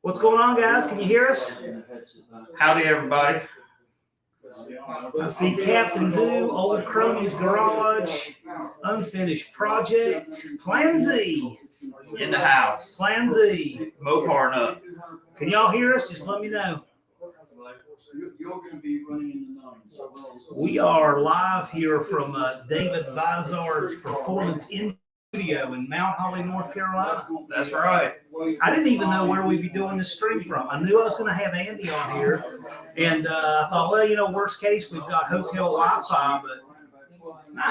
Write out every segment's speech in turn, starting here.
What's going on, guys? Can you hear us? Howdy, everybody. I see Captain Do, Old Crony's Garage, Unfinished Project, Plan Z. In the house. Plan Z. Mopar up. Can y'all hear us? Just let me know. We are live here from David Vizard's Performance in Studio in Mount Holly, North Carolina. That's right. I didn't even know where we'd be doing this stream from. I knew I was going to have Andy on here, and I thought, well, you know, worst case, we've got hotel Wi-Fi, but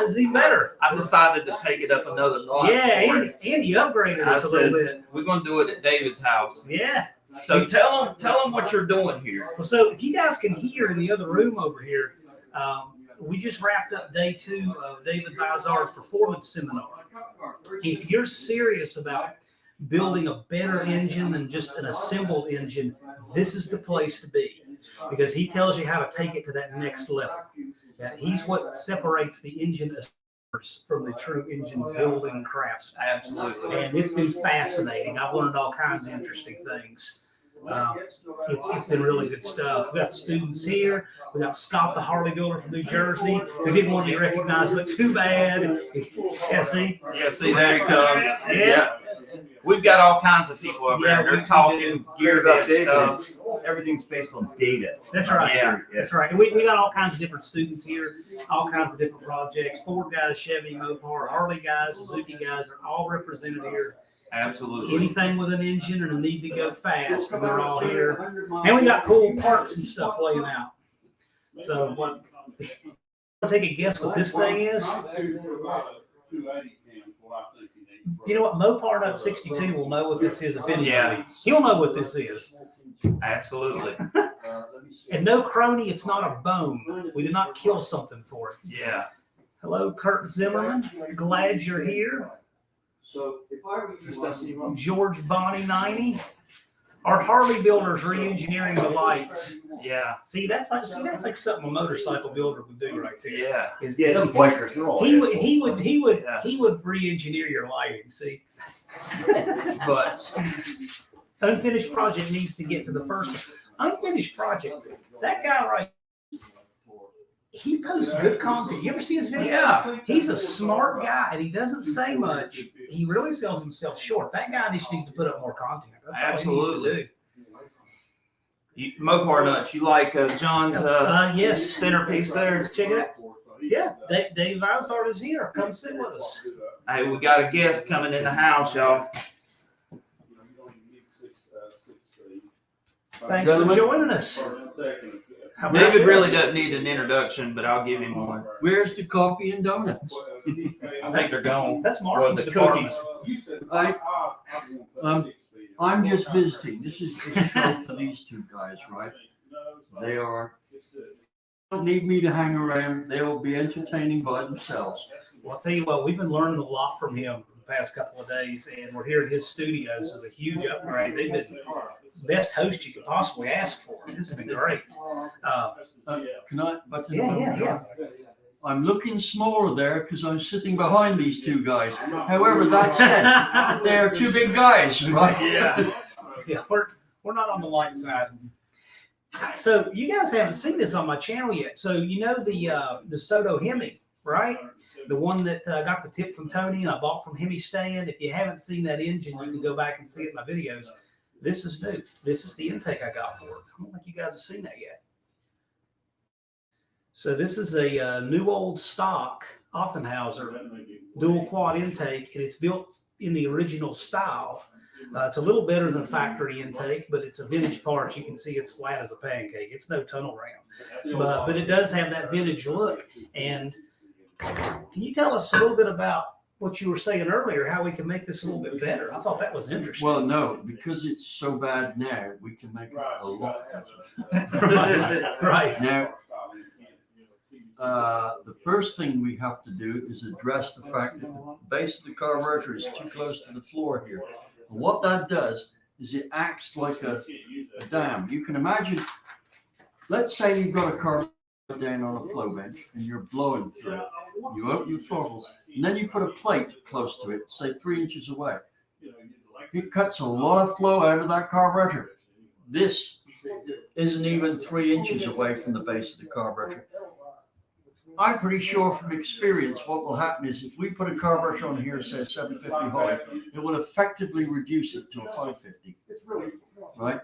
it's even better. I decided to take it up another notch. Yeah, Andy upgraded us a little bit. We're going to do it at David's house. Yeah. So tell them what you're doing here. Well, so if you guys can hear in the other room over here, we just wrapped up day 2 of David Vizard's Performance Seminar. If you're serious about building a better engine than just an assembled engine, this is the place to be, because he tells you how to take it to that next level. He's what separates the engine from the true engine building craftsman. Absolutely. And it's been fascinating. I've learned all kinds of interesting things. It's been really good stuff. We got students here. We got Scott, the Harley builder from New Jersey, who didn't want to be recognized, but too bad. Yeah, see? Yeah, see, there you come. Yeah. We've got all kinds of people over there. They're talking gear about stuff. Everything's based on data. That's right. Yeah. That's right. And we got all kinds of different students here, all kinds of different projects. Ford guys, Chevy, Mopar, Harley guys, Suzuki guys are all represented here. Absolutely. Anything with an engine and a need to go fast, they're all here. And we got cool parts and stuff laying out. So what? Take a guess what this thing is? You know what? Mopar Nut 62 will know what this is eventually. Yeah. He'll know what this is. Absolutely. And no, Crony, it's not a bone. We did not kill something for it. Yeah. Hello, Kurt Zimmerman. Glad you're here. George Bonnie 90. Our Harley builders re-engineering the lights. Yeah. See, that's like something a motorcycle builder would do right there. Yeah. Those bikers, they're all He would re-engineer your lighting. See. But Unfinished Project needs to get to the first Unfinished Project. That guy right, he posts good content. You ever see his videos? Yeah. He's a smart guy and he doesn't say much. He really sells himself short. That guy just needs to put up more content. That's all absolutely. he needs to do. Mopar nuts. You like John's Yes. centerpiece there? Check it out. Yeah, Dave Vizard is here. Come sit with us. Hey, we got a guest coming in the house, y'all. Thanks for joining us. How about David you? really doesn't need an introduction, but I'll give him one. Where's the coffee and donuts? I think they're gone. That's Well, Martin's the department. cookies. I'm just visiting. This is the show for these two guys, right? They don't need me to hang around. They will be entertaining by themselves. Well, I'll tell you what, we've been learning a lot from him the past couple of days, and we're here at his studios. This is a huge upgrade. They've been the best host you could possibly ask for. This has been great. Can I? But Yeah. I'm looking smaller there because I'm sitting behind these two guys. However, that said, they are two big guys, right? Yeah, we're not on the light side. So you guys haven't seen this on my channel yet. So you know the Soto Hemi, right? The one that got the tip from Tony and I bought from Hemi Stand. If you haven't seen that engine, you can go back and see it in my videos. This is new. This is the intake I got for it. I don't think you guys have seen that yet. So this is a new old stock Offenhauser dual quad intake, and it's built in the original style. It's a little better than factory intake, but it's a vintage part. You can see it's flat as a pancake. It's no tunnel ram, but it does have that vintage look. And can you tell us a little bit about what you were saying earlier, how we can make this a little bit better? I thought that was interesting. Well, no, because it's so bad now, we can make it a lot better. Right. Now, the first thing we have to do is address the fact that the base of the carburetor is too close to the floor here. And what that does is it acts like a dam. You can imagine, let's say you've got a carburetor down on a flow bench and you're blowing through it. You open the throttles and then you put a plate close to it, say 3 inches away. It cuts a lot of flow out of that carburetor. This isn't even 3 inches away from the base of the carburetor. I'm pretty sure from experience what will happen is if we put a carburetor on here that says 750 Holly, it will effectively reduce it to a 550, right?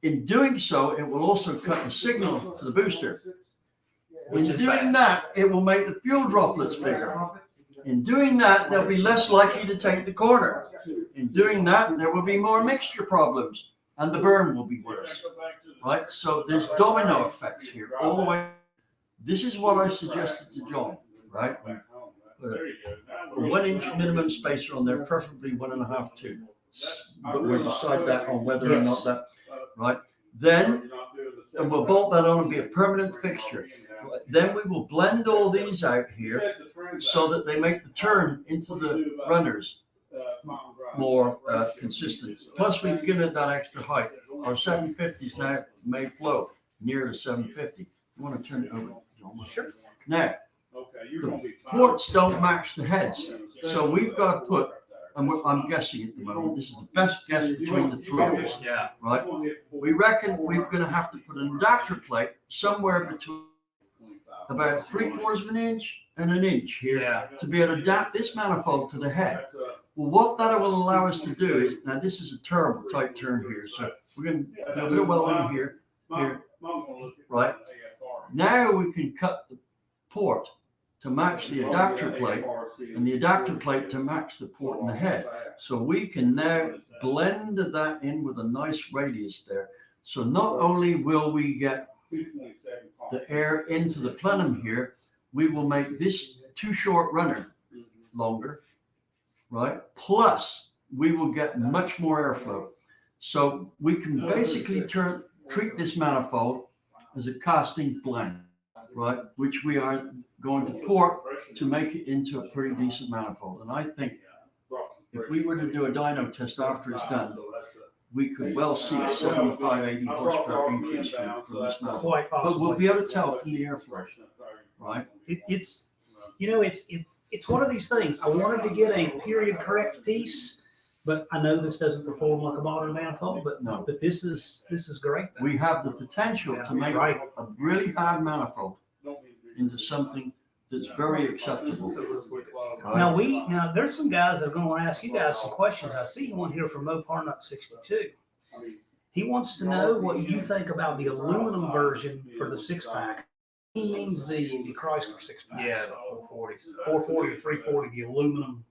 In doing so, it will also cut the signal to the booster. In doing that, it will make the fuel droplets bigger. In doing that, they'll be less likely to take the corner. In doing that, there will be more mixture problems and the burn will be worse, right? So there's domino effects here all the way. This is what I suggested to John, right? Put a 1 inch minimum spacer on there, preferably 1.5, 2. But we'll decide that on whether or not that, right? Then, and we'll bolt that on and be a permanent fixture. Then we will blend all these out here so that they make the turn into the runners more consistent. Plus, we've given it that extra height. Our 750s now may flow near the 750. You want to turn it over? Sure. Now, the ports don't match the heads, so we've got to put, and I'm guessing at the moment, this is the best guess between the three of us, right? We reckon we're going to have to put an adapter plate somewhere between about 3/4 of an inch and an inch here to be able to adapt this manifold to the head. Well, what that will allow us to do is, now this is a turbo type turn here, so we're going to go a little well in here, right? Now we can cut the port to match the adapter plate and the adapter plate to match the port in the head. So we can now blend that in with a nice radius there. So not only will we get the air into the plenum here, we will make this too short runner longer, right? Plus we will get much more airflow. So we can basically treat this manifold as a casting blend, right? Which we are going to port to make it into a pretty decent manifold. And I think if we were to do a dyno test after it's done, we could well see a 75, 80 horsepower increase from this manifold. Quite possibly. But we'll be able to tell from the airflow, right? It's one of these things. I wanted to get a period correct piece, but I know this doesn't perform like a modern manifold. But No. But this is great. We have the potential to make a really bad manifold into something that's very acceptable. Right? Now there's some guys that are going to ask you guys some questions. I see one here from Mopar Nut 62. He wants to know what you think about the aluminum version for the 6-pack. He means the Chrysler 6-pack. Yeah, the 440s. 440 or 340, the aluminum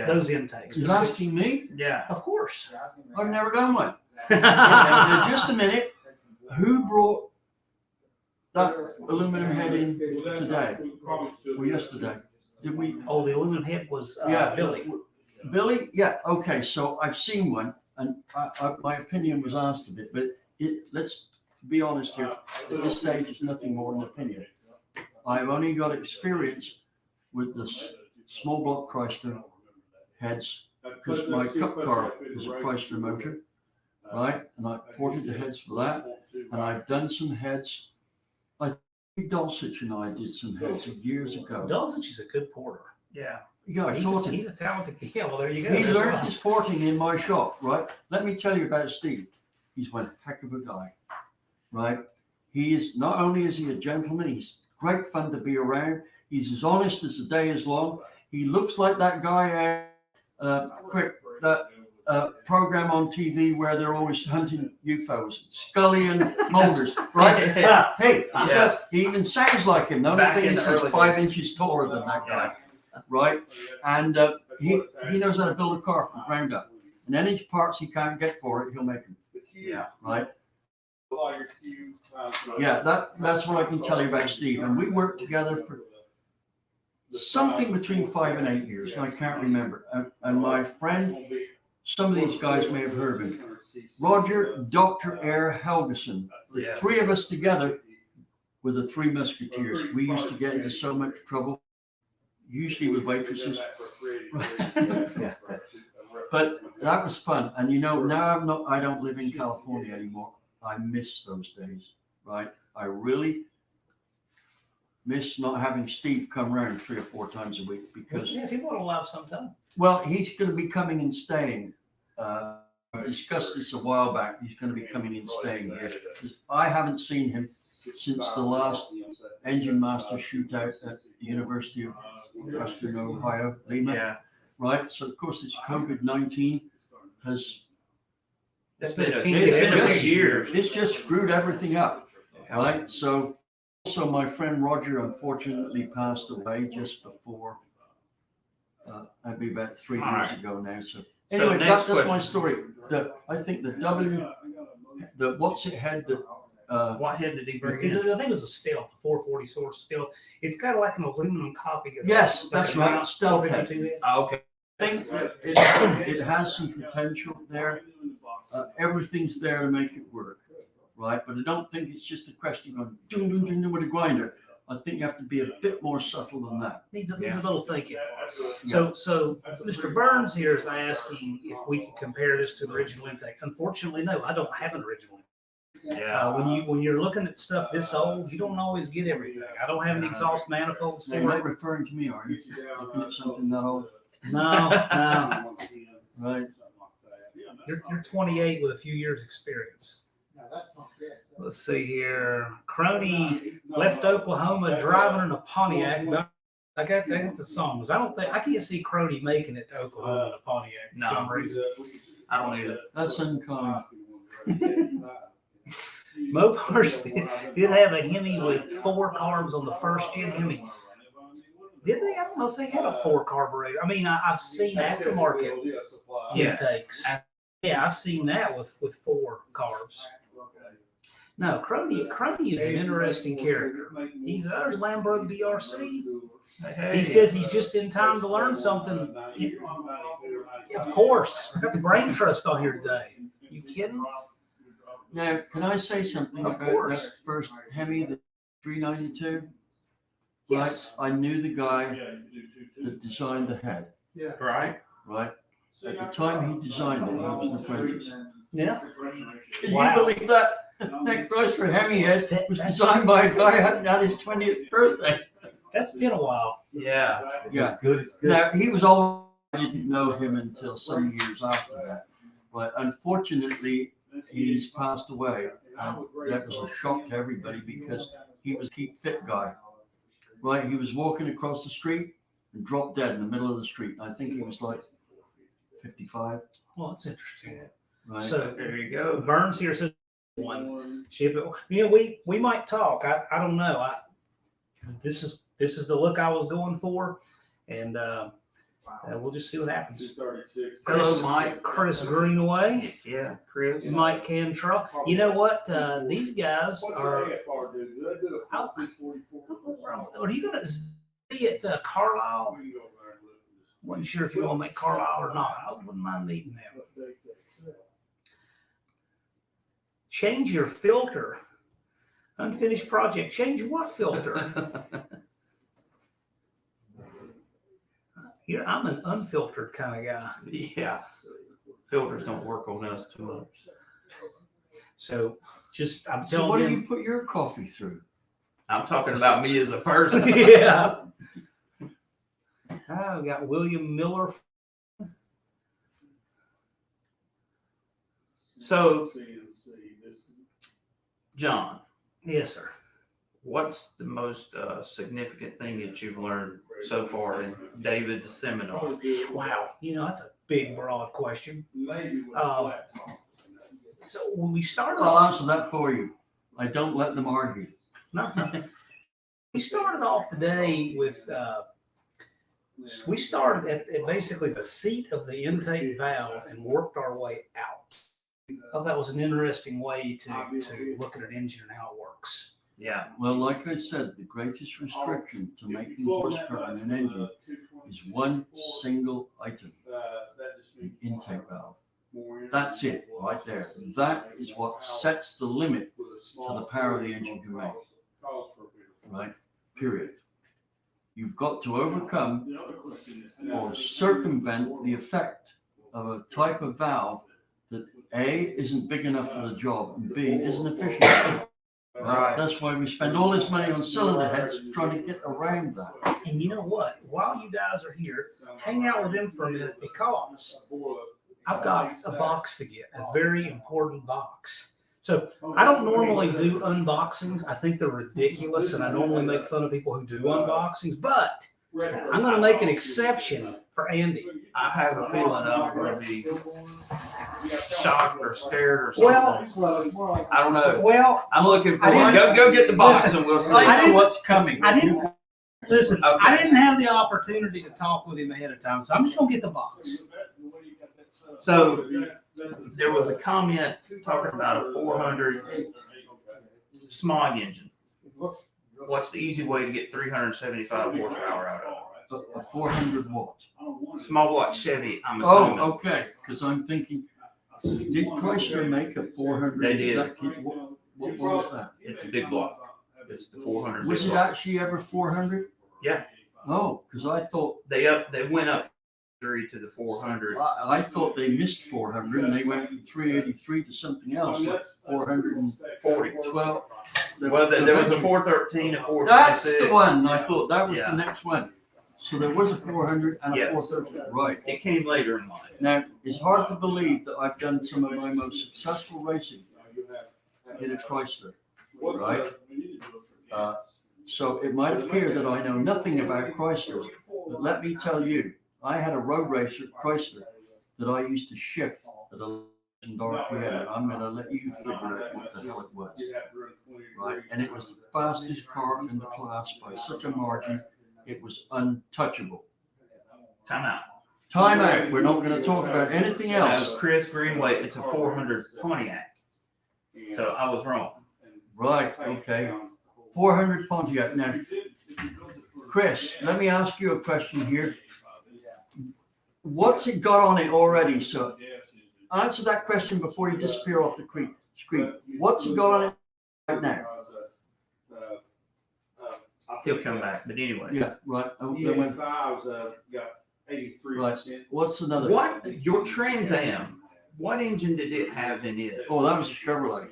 those intakes. He's asking me? Yeah. Of course. I've never done one. Now, just a minute. Who brought that aluminum head in today or yesterday? Did we? Oh, the aluminum head was Billy. Billy? Yeah. Okay. So I've seen one, and my opinion was asked of it, but let's be honest here. At this stage, it's nothing more than opinion. I've only got experience with the small block Chrysler heads because my cup car is a Chrysler motor, right? And I ported the heads for that, and I've done some heads. I think Dulcich and I did some heads years ago. Dulcich is a good porter. Yeah. Yeah, I taught him. He's a talented. Yeah, well, there you go. He learned his porting in my shop, right? Let me tell you about Steve. He's one heck of a guy, right? He is, not only is he a gentleman, he's great fun to be around. He's as honest as the day is long. He looks like that guy, that program on TV where they're always hunting UFOs, Scully and Mulders, right? Hey, he even sounds like him. The only thing is he's 5 inches taller than that guy, right? And he knows how to build a car from ground up. And any parts he can't get for it, he'll make them. Yeah. Right? Yeah, that's what I can tell you about Steve. And we worked together for something between 5 and 8 years, and I can't remember. And my friend, some of these guys may have heard of him, Roger Dr. Air Helgeson. The three of us together were the Three Musketeers. We used to get into so much trouble, usually with waitresses. But that was fun. And now I don't live in California anymore. I miss those days, right? I really miss not having Steve come around 3 or 4 times a week because if you want to allow some time. Well, he's going to be coming and staying. We discussed this a while back. He's going to be coming and staying here. I haven't seen him since the last engine master shootout at the University of Western Ohio, Lima. Yeah. Right. So of course, this COVID-19 has It's been a Yes. few years. it's just screwed everything up. Right. So also my friend Roger unfortunately passed away just before. That'd be about 3 All years right. ago now. So So anyway, next that's my question. story. I think the what's it had that What head did he bring I in? think it was a Stealth, a 440 source Stealth. It's kind of like an aluminum copy of Yes, that's right, Stealth head. 452 head. Oh, okay. I think that it has some potential there. Everything's there to make it work, right? But I don't think it's just a question of doing with a grinder. I think you have to be a bit more subtle than that. Needs a little thinking. So Mr. Burns here is asking if we can compare this to the original intake. Unfortunately, no, I don't have an original. Yeah. When you're looking at stuff this old, you don't always get everything. I don't have any exhaust manifolds You're for not it. referring to me, are you? Looking at something that old, No, right? you're 28 with a few years experience. Let's see here. Crony left Oklahoma driving in a Pontiac. I got that's the songs. I can't see Crony making it to Oklahoma in a Pontiac for some reason. I don't either. That's uncommon. Mopars did have a Hemi with 4 carbs on the first gen Hemi. Did they? I don't know if they had a 4 carburetor. I mean, I've seen aftermarket intakes. Yeah, I've seen that with 4 carbs. No, Crony is an interesting character. There's Lambro DRC. He says he's just in time to learn something. Of course, I got the brain trust on here today. You kidding? Now, can I say something Of about course. that first Hemi, the 392? Yes. Right, I knew the guy that designed the head, Right? right? At the time he designed it, he was an apprentice. Yeah. Can Wow. you believe that? That Chrysler Hemi head was That's- designed by a guy who hadn't had his 20th birthday. That's been a while. Yeah. Yeah. It's good. Now, he was always, I didn't know him until some years after that. But unfortunately, he's passed away. And that was a shock to everybody because he was a keep fit guy. Right? He was walking across the street and dropped dead in the middle of the street. I think he was like 55. Well, that's interesting. Right? So There you go. Burns here says one ship it. You know, we might talk. I don't know. This is the look I was going for, and we'll just see what happens. Hello, Mike. Chris Greenaway, Yeah, Chris. Mike Cantrell. You know what? These guys are. Are you gonna be at Carlisle? Wasn't sure if you want to make Carlisle or not. I wouldn't mind meeting them. Change your filter. Unfinished project. Change what filter? I'm an unfiltered kind of guy. Yeah. Filters don't work on us too much. So I'm So telling what do them. you put your coffee through? I'm talking about me as a person. Yeah. Oh, we got William Miller. So, John, Yes, sir. what's the most significant thing that you've learned so far in David's seminar? Wow. That's a big, broad question. So when we started I'll off, answer that for you. I don't let them argue. we started off the day with, we started at basically the seat of the intake valve and worked our way out. I thought that was an interesting way to look at an engine and how it works. Yeah. Well, like I said, the greatest restriction to making horsepower in an engine is one single item, the intake valve. That's it, right there. That is what sets the limit to the power the engine can make. Right? Period. You've got to overcome or circumvent the effect of a type of valve that A, isn't big enough for the job, and B, isn't efficient enough. Right. That's why we spend all this money on cylinder heads trying to get around that. And you know what? While you guys are here, hang out with them for a minute because I've got a box to get, a very important box. So I don't normally do unboxings. I think they're ridiculous, and I normally make fun of people who do unboxings, but I'm going to make an exception for Andy. I have a feeling I'm going to be shocked or scared or something. Well, I don't know. well, I'm looking for I one. didn't- Go get the box and we'll see. I know what's coming. I didn't listen. Okay. I didn't have the opportunity to talk with him ahead of time, so I'm just going to get the box. So there was a comment talking about a 400 smog engine. What's the easy way to get 375 horsepower out of A 400 watt. it? Small block Chevy, I'm Oh, assuming. okay, because I'm thinking, did Chrysler make a 400? They did. What was that? It's a big block. It's the 400 Was big it block. actually ever 400? Yeah. Oh, because I thought, They went up 3 to the 400. I thought they missed 400 and they went from 383 to something else, like 412. Well, there was a 413, a 426. That's the one. I thought that was Yeah. the next one. So there was a 400 and a Yes. 413. Right. It came later in life. Now, it's hard to believe that I've done some of my most successful racing in a Chrysler, right? So it might appear that I know nothing about Chrysler, but let me tell you, I had a road racer Chrysler that I used to shift at 1,000 RPM, and I'm going to let you figure out what the hell it was, right? And it was the fastest car in the class by such a margin, it was untouchable. Time out. Time out. We're not going to talk about anything else. Chris Greenway, it's a 400 Pontiac. So I was wrong. Right, okay. 400 Pontiac. Now, Chris, let me ask you a question here. What's it got on it already? So answer that question before you disappear off the screen. What's it got on it right now? He'll come back, but anyway. Yeah, right. Oh, they went- Right. What's another? What, your Trans Am, what engine did it have in it? Oh, that was a Chevrolet.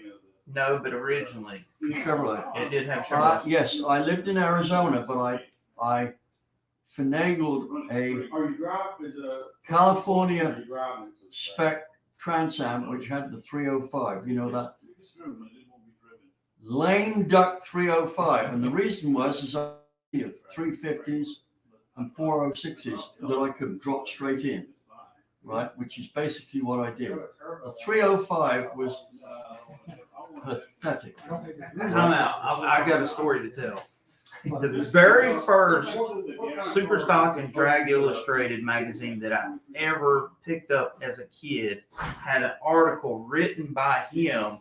No, but originally, Chevrolet. it did have Chevrolet. Yes, I lived in Arizona, but I finagled a California spec Trans Am, which had the 305. You know that lame duck 305, and the reason was I had 350s and 406s that I could drop straight in, right? Which is basically what I did. The 305 was pathetic. Time out. I got a story to tell. The very first Super Stock and Drag Illustrated magazine that I ever picked up as a kid had an article written by him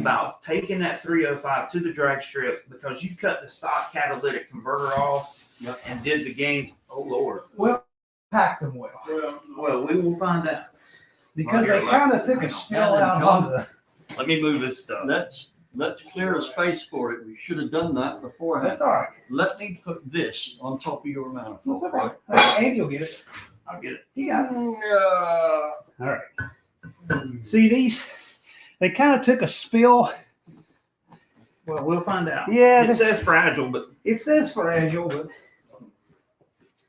about taking that 305 to the drag strip because you cut the stock catalytic converter off and did the games. Oh, Lord. Well, packed them well Well, we will find out. because they kind of took a spill out on the. Let me move this stuff. Let's clear a space for it. We should have done that beforehand. That's all right. Let me put this on top of your manifold. That's all right. Andy will get it. I'll get it. Yeah. All right. See these? They kind of took a spill. Well, we'll find out. Yeah, It this- says fragile, but It says fragile, but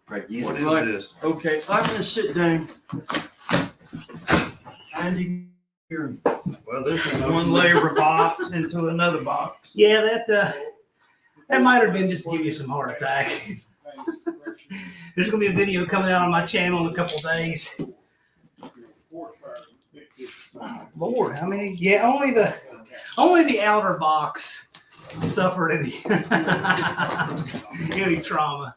what Right. is this? Okay, I'm gonna sit down. Andy, here. Well, this is one layer of box into another box. yeah, that might have been just to give you some heart attack. There's gonna be a video coming out on my channel in a couple days. Lord, how many? Yeah, only the outer box suffered any trauma.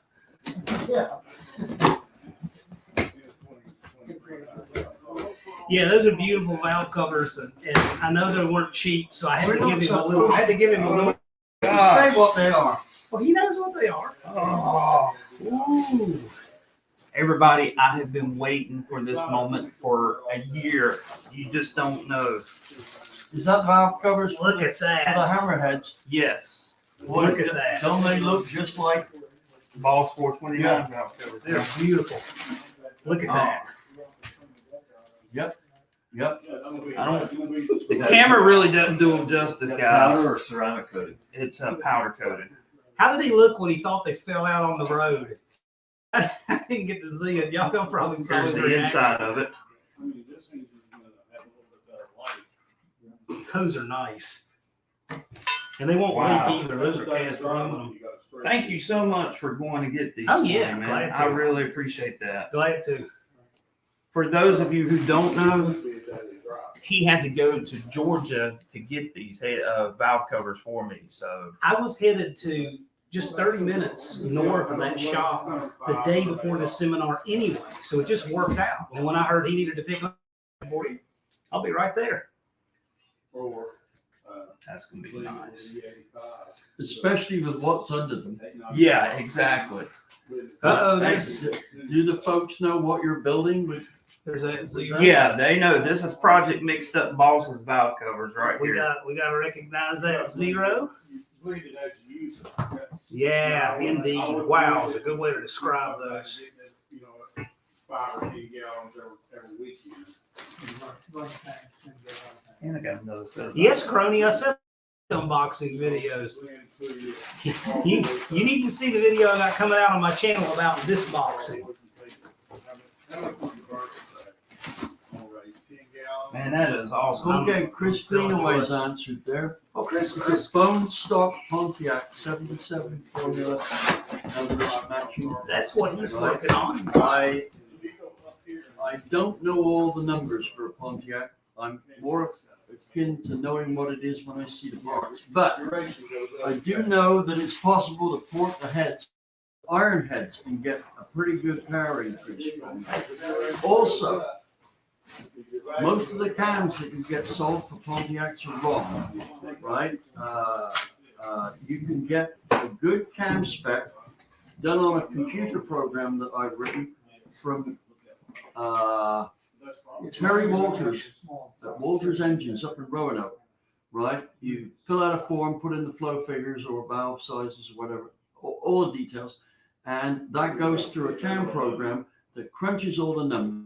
Yeah, those are beautiful valve covers, and I know they weren't cheap, so I had to give him a little. Say what they are. Well, he knows what they are. Oh, ooh. Everybody, I have been waiting for this moment for a year. You just don't know. Is that the valve covers? Look at For the that. hammerheads. Yes. Look at that. Don't they look just like? Boss 429 Yeah. valve cover. They're beautiful. Look at that. Yep. The camera really doesn't do them justice, guys. Powder or ceramic coated? It's powder coated. How did he look when he thought they fell out on the road? I didn't get to see it. Y'all don't probably saw Here's his the reaction. inside of it. Those are nice. And they won't Wow. leak either. Those are cast aluminum. Thank you so much for going to get these. Oh, for yeah, me, man. glad to. I really appreciate that. Glad to. For those of you who don't know, he had to go to Georgia to get these valve covers for me. So I was headed to just 30 minutes north of that shop the day before the seminar anyway. So it just worked out. And when I heard he needed to pick up for you, I'll be right there. that's gonna be nice. Especially with what's under them. Yeah, exactly. Uh-oh, Hey, there's Do the folks know what you're building with? a zero. yeah, they know this is Project Mixed Up Boss's valve covers right We here. got to recognize that zero. Yeah, indeed. Wow, is a good way to describe those. 5 or 10 gallons every week. And I got another set of Yes, Crony, I said unboxing videos. You need to see the video I got coming out on my channel about this boxing. Man, that is awesome. Okay, Chris Greenaway's answered there. Oh, Chris, It's a bone stock Pontiac 77 formula. Matching. that's what he's working on. I don't know all the numbers for a Pontiac. I'm more akin to knowing what it is when I see the parts. But I do know that it's possible to port the heads, iron heads, and get a pretty good power increase from them. Also, most of the cams that you get sold for Pontiacs are wrong, right? You can get a good cam spec done on a computer program that I've written from Terry Walters at Walters Engines up in Roanoke, right? You fill out a form, put in the flow figures or valve sizes or whatever, all the details, and that goes through a cam program that crunches all the numbers,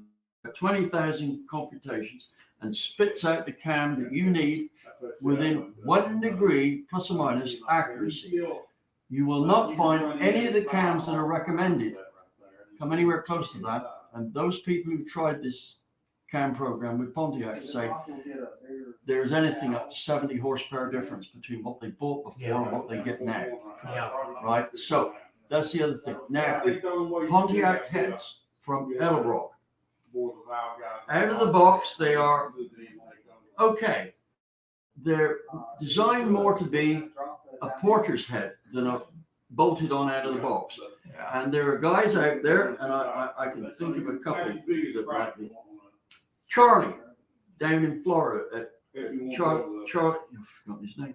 20,000 computations, and spits out the cam that you need within 1 degree plus or minus accuracy. You will not find any of the cams that are recommended come anywhere close to that. And those people who tried this cam program with Pontiac say there's anything up to 70 horsepower difference between what they bought before and what they get now. Yeah. Right? So that's the other thing. Now, the Pontiac heads from Edelbrock, out of the box, they are okay. They're designed more to be a porter's head than a bolted on out of the box. Yeah. And there are guys out there, and I can think of a couple that might be. Charlie, down in Florida, at Charlie, I forgot his name.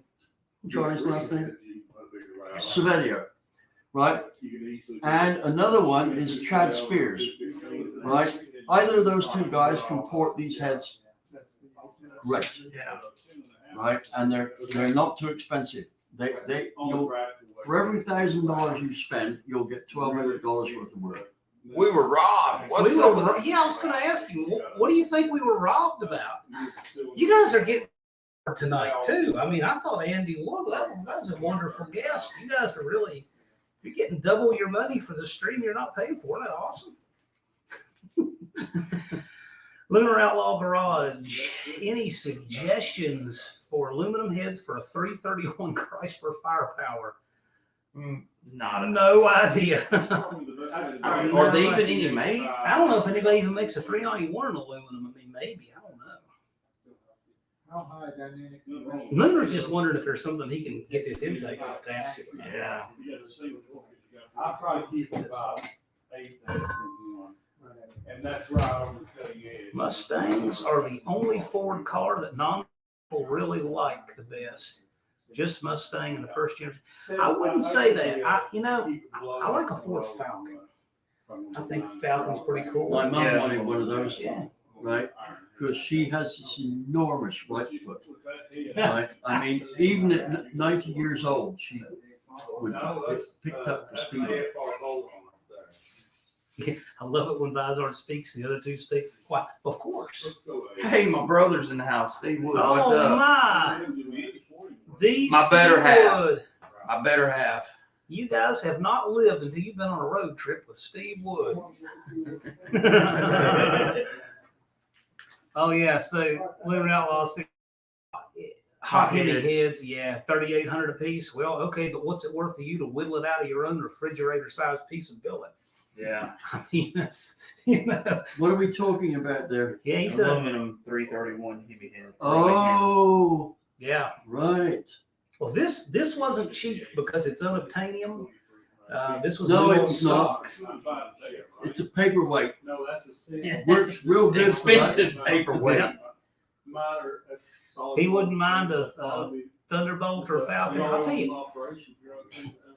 Charlie's last name? Saverio, right? And another one is Chad Spears, right? Either of those two guys can port these heads great, Yeah. right? And they're not too expensive. You'll, for every $1,000 you spend, you'll get $1,200 worth of work. We were robbed. What's We up were, with yeah, I was going to ask you, what do you think we were robbed about? You guys are getting tonight too. I mean, I thought Andy Wood, that was a wonderful guest. You guys are really, you're getting double your money for the stream you're not paying for. Isn't that awesome? Lunar Outlaw Garage, any suggestions for aluminum heads for a 331 Chrysler Firepower? Not No idea. Are they even any made? I don't know if anybody even makes a 391 in aluminum. I mean, maybe. I don't know. Lunar's just wondering if there's something he can get this intake attached to. Yeah. I'll try to keep it about 8,000. And that's right on the cutting edge. Mustangs are the only Ford car that non-people really like the best. Just Mustang in the first year. I wouldn't say that. I like a Ford Falcon. I think Falcon's pretty cool. My mom Yeah. wanted one of those, Yeah. right? Because she has this enormous right foot, right? I mean, even at 90 years old, she would get picked up for speeding. I love it when Vizard speaks, the other two speak. Why? Of course. Hey, my brother's in the house. Steve Wood, what's Oh up? my! These My better half. Wood. My better half. You guys have not lived until you've been on a road trip with Steve Wood. Oh yeah, so Living Outlaw hot heavy heads, yeah, 3,800 a piece. Well, okay, but what's it worth to you to whittle it out of your own refrigerator-sized piece and build it? Yeah. I mean, that's What are we talking about there? Yeah, he said. Aluminum 331 heavy head. Oh, Yeah. right. Well, this wasn't cheap because it's unobtainium. This was No, new it's stock. It's a paperweight. No, that's a city. Works real good. for that. Expensive paperweight. He wouldn't mind a Thunderbolt or a Falcon. I'll tell you,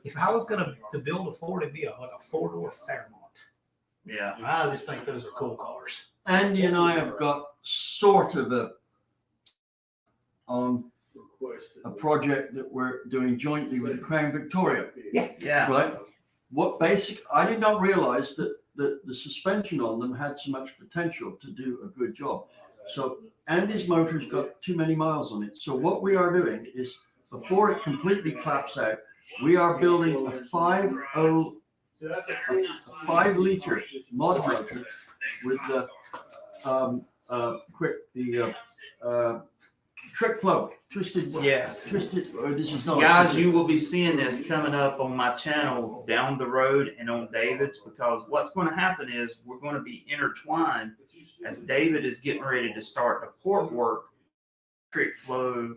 if I was gonna to build a Ford, it'd be like a 4-door Fairmont. Yeah. I just think those are cool cars. Andy and I have got sort of on a project that we're doing jointly with the Crown Victoria, Yeah. right? I did not realize that the suspension on them had so much potential to do a good job. So Andy's motor's got too many miles on it. So what we are doing is, before it completely claps out, we are building a 5-liter mod motor with the trick flow, twisted. Yes. Twisted. This is not. Guys, you will be seeing this coming up on my channel down the road and on David's, because what's going to happen is we're going to be intertwined as David is getting ready to start the port work, trick flow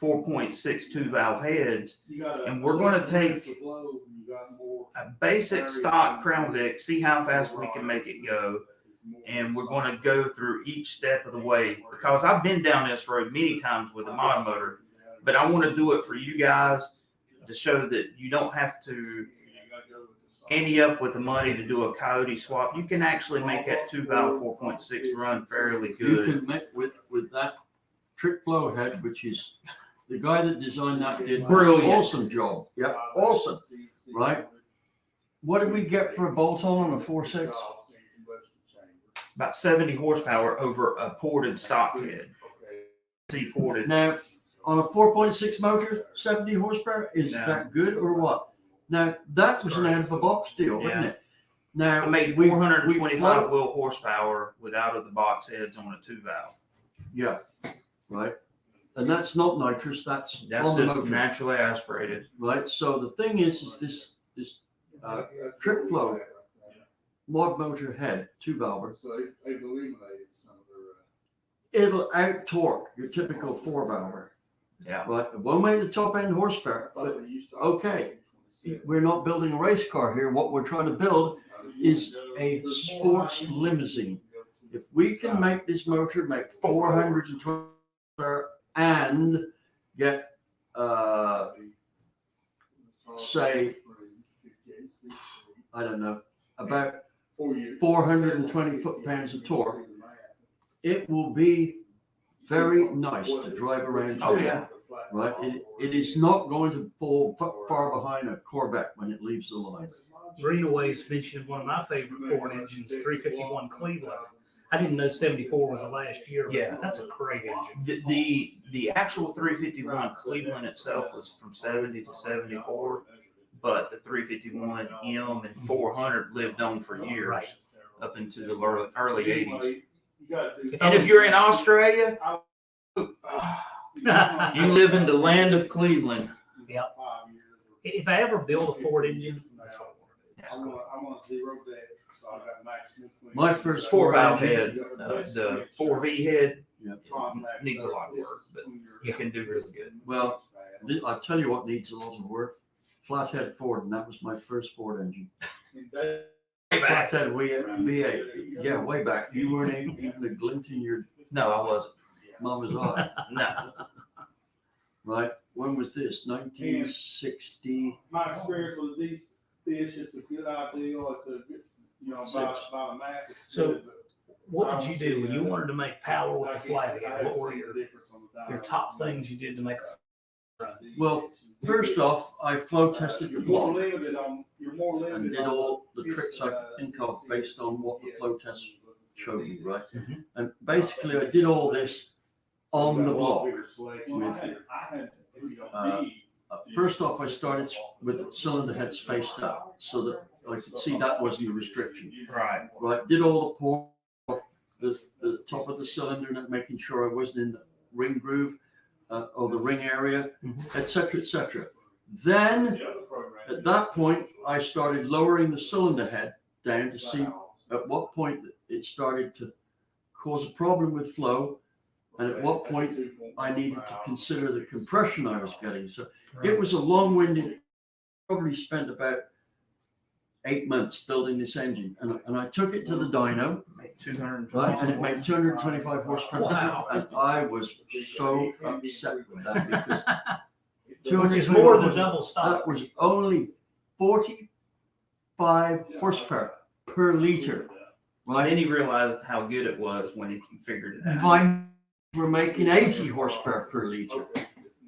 4.62 valve heads, and we're going to take a basic stock Crown Vic, see how fast we can make it go, and we're going to go through each step of the way, because I've been down this road many times with a mod motor, but I want to do it for you guys to show that you don't have to ante up with the money to do a coyote swap. You can actually make that 2-valve 4.6 run fairly You good. can make with that trick flow head, which is the guy that designed that did Brilliant. awesome job. Yeah, awesome. Right? What did we get for a bolt-on on a 4.6? About 70 horsepower over a ported stock head. See, ported. Now, on a 4.6 motor, 70 horsepower, is Yeah. that good or what? Now, that was an out-of-the-box deal, wasn't Yeah. it? Now, I made we 425 float- wheel horsepower with out of the box heads on a 2-valve. Yeah, right. And that's not nitrous, that's That's on the just motor, naturally aspirated. right? So the thing is this trick flow mod motor head, 2-valve, So they've eliminated some of their. it'll out-torque your typical 4-valve, Yeah. right? It won't make the top-end horsepower, but okay. We're not building a race car here. What we're trying to build is a sports limousine. If we can make this motor make 420 and get, say, I don't know, about 420 foot-pounds of torque, it will be very nice to drive around. Oh, town, yeah. Right? It is not going to fall far behind a Corvette when it leaves the line. Greenaway's mentioned one of my favorite Ford engines, 351 Cleveland. I didn't know 74 was the last year. But Yeah. that's a great engine. The actual 351 Cleveland itself was from 70 to 74, but the 351 M and 400 lived on for years, Right. up into the early 80s. If And if you're in Australia, you live in the land of Cleveland. If I ever build a Ford engine, that's what I want to do. I'm on a 0 deck, so I got maximum. My first 4-valve engine- head, the 4V head Yep. needs a lot of work, but you can do really good. Well, I'll tell you what needs a lot of work. Flathead Ford, and that was my first Ford engine. Flathead V8, yeah, way back. You weren't even a glint in your No, I wasn't. mama's eye, No. right? When was this? 1960? My experience with these fish, it's a good idea, it's a good, about a max. So, what did you do when you wanted to make power with the flathead? What were your top things you did to make a run? Well, first off, I flow tested the You're more block limited on, you're more limited. and did all the tricks I could think of based on what the flow tests showed me, right? Mhm. And basically I did all this on the block. First off, I started with the cylinder head spaced up so that I could see that wasn't a restriction. Right. Right, did all the pour, the top of the cylinder, and making sure I wasn't in the ring groove or the ring area, etc., etc. Then at that point, I started lowering the cylinder head down to see at what point it started to cause a problem with flow, and at what point I needed to consider the compression I was getting. So it was a long-winded, probably spent about 8 months building this engine, and I took it to the dyno, right, and it made 225 horsepower. Wow. And I was so upset with that because Which is more than 225 double stock. that was only 45 horsepower per liter, And right? then he realized how good it was when he figured it out. Mine were making 80 horsepower per liter,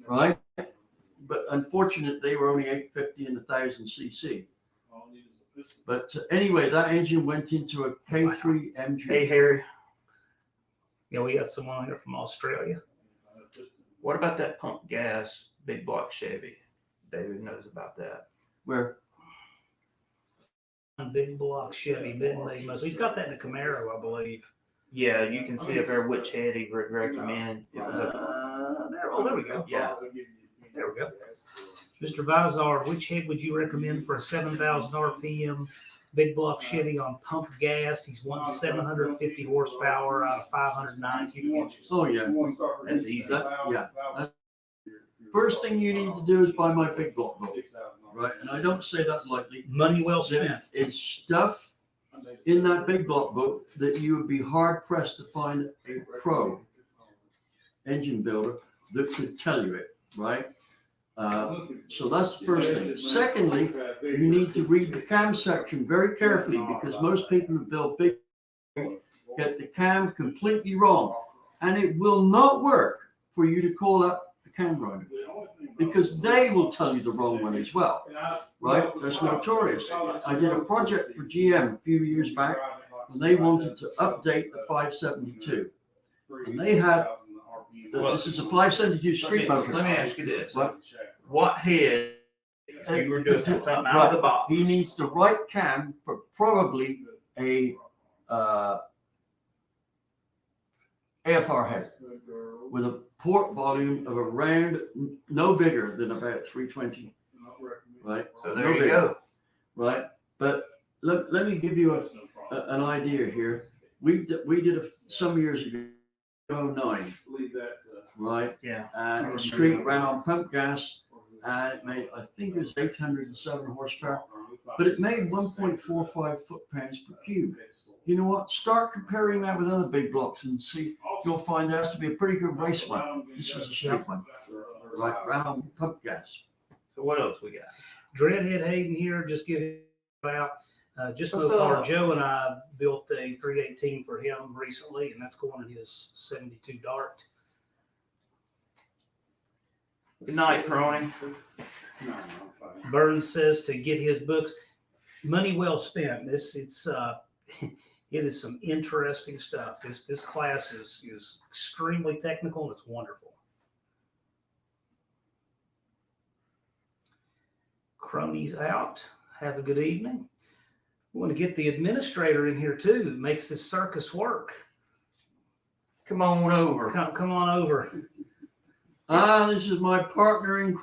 right? But unfortunately, they were only 850 and 1000 cc. But anyway, that engine went into a K3 MG. Hey, Harry, Yeah, we got someone here from Australia. what about that pump gas big block Chevy? David knows about that. Where Big block Chevy, Ben most. He's got that in the Camaro, I believe. Yeah, you can see up there which head he would recommend. It was a, There we go. yeah. There we go. Mr. Vizard, which head would you recommend for a 7,000 RPM big block Chevy on pump gas? He's wanting 750 horsepower out of 509 cubic inches. Oh yeah, That's easy. first thing you need to do is buy my big block boat, right? And I don't say that lightly. Money well spent. There is stuff in that big block book that you would be hard pressed to find a pro engine builder that could tell you it, right? So that's the first thing. Secondly, you need to read the cam section very carefully because most people who build big get the cam completely wrong, and it will not work for you to call up the cam rider because they will tell you the wrong one as well, right? That's notorious. I did a project for GM a few years back, and they wanted to update the 572, and they had. This is a 572 street motor. Let me ask you this. What? What head, if you were doing something out of the box? He needs the right cam for probably a AFR head with a port volume of around no bigger than about 320, right? So No there you bigger, go. right? But let me give you an idea here. We did some years ago, 09, right? Yeah. And the street ran on pump gas, and it made, I think it was 807 horsepower, but it made 1.45 foot-pounds per cube. You know what? Start comparing that with other big blocks and see, you'll find there has to be a pretty good race one. This was a street one, right? Ran on pump gas. So what else we got? Dreadhead Hayden here, just give it out. Just What's Mopar, up? Joe and I built a 318 for him recently, and that's going in his 72 Dart. Good night, Crony. Burns says to get his books, money well spent. It is some interesting stuff. This class is extremely technical and it's wonderful. Crony's out. Have a good evening. We want to get the administrator in here too. It makes this circus work. Come on over. Come on over. This is my partner in.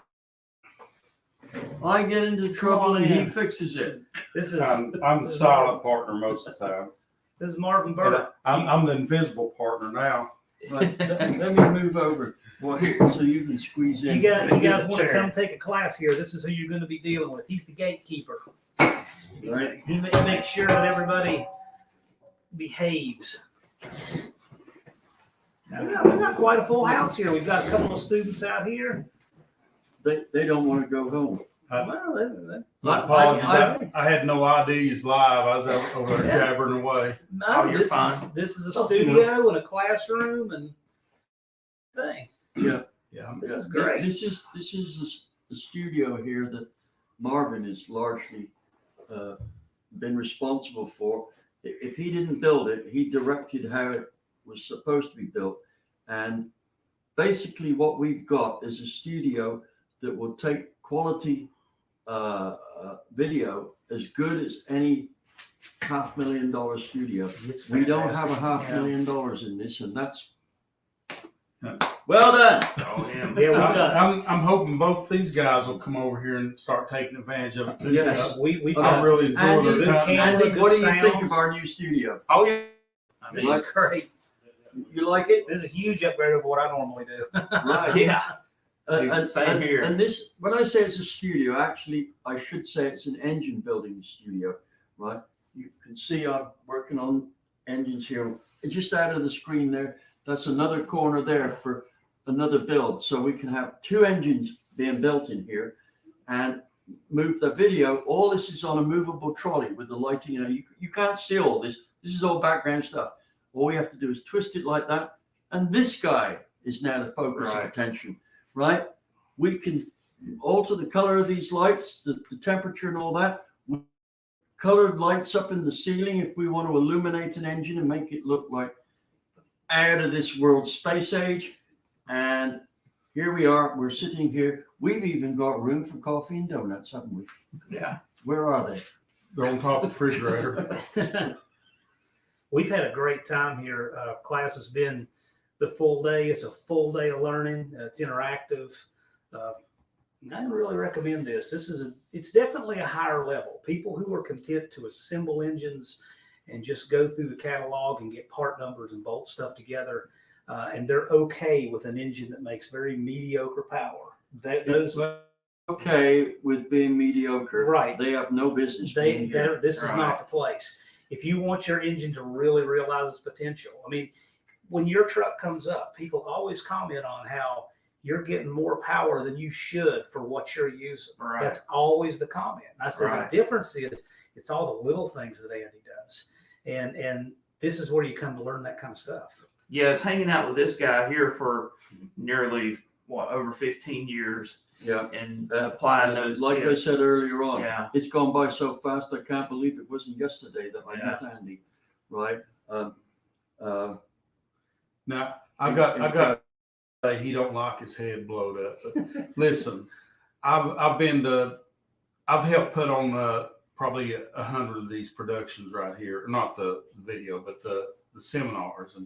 I get into trouble and he fixes it. This is I'm the silent partner most of the time. this is Marvin And Burke. I'm the invisible partner now. Right, let me move over Well, here, so you can squeeze in. You guys Get a want to chair. come take a class here? This is who you're going to be dealing with. He's the gatekeeper. Right. He makes sure that everybody behaves. Now, we've got quite a full house here. We've got a couple of students out here. They don't want to go home. Well, My I- apologies. I had no idea he's live. I was over there Yeah. jabbering away. no, Oh, you're this fine. this is a studio and a classroom and thing. Yeah. Yeah. This is great. This is the studio here that Marvin has largely been responsible for. if he didn't build it, he directed how it was supposed to be built. And basically what we've got is a studio that will take quality video as good as any $500,000 studio. It's We don't fantastic. have Yeah. $500,000 in this, and that's Yeah. well done. Oh, yeah. Yeah, we've got, I'm hoping both these guys will come over here and start taking advantage of it too. Yes. we've I got, really enjoy Andy, their company. Camera, Andy, what do you good think sound. of our new studio? Oh, yeah. this is great. You like it? This is a huge upgrade over what I normally do. Right. Yeah. And here. And this, when I say it's a studio, actually, I should say it's an engine building studio, right? You can see I'm working on engines here. Just out of the screen there, that's another corner there for another build. So we can have 2 engines being built in here and move the video. All this is on a movable trolley with the lighting. You can't see all this. This is all background stuff. All we have to do is twist it like that. And this guy is now the focus of Right. attention, right? We can alter the color of these lights, the temperature and all that. Colored lights up in the ceiling if we want to illuminate an engine and make it look like out of this world space age. And here we are, we're sitting here. We've even got room for coffee and donuts, haven't we? Yeah. Where are they? They're on top of the refrigerator. We've had a great time here. Class has been the full day. It's a full day of learning. It's interactive. I really recommend this. It's definitely a higher level. People who are content to assemble engines and just go through the catalog and get part numbers and bolt stuff together, and they're okay with an engine that makes very mediocre power. Those Okay with being mediocre. Right. They have no business being here. this is Right. not the place. If you want your engine to really realize its potential, I mean, when your truck comes up, people always comment on how you're getting more power than you should for what you're using. Right. That's always the comment. And I said Right. the difference is it's all the little things that Andy does, and this is where you come to learn that kind of stuff. Yeah, it's hanging out with this guy here for nearly, over 15 years Yeah. and applying those Like tips. I said earlier on, Yeah. it's gone by so fast, I can't believe it wasn't yesterday that I Yeah. met Andy, right? Now, I got to say he don't like his head blowed up. But listen, I've helped put on probably 100 of these productions right here. Not the video, but the seminars.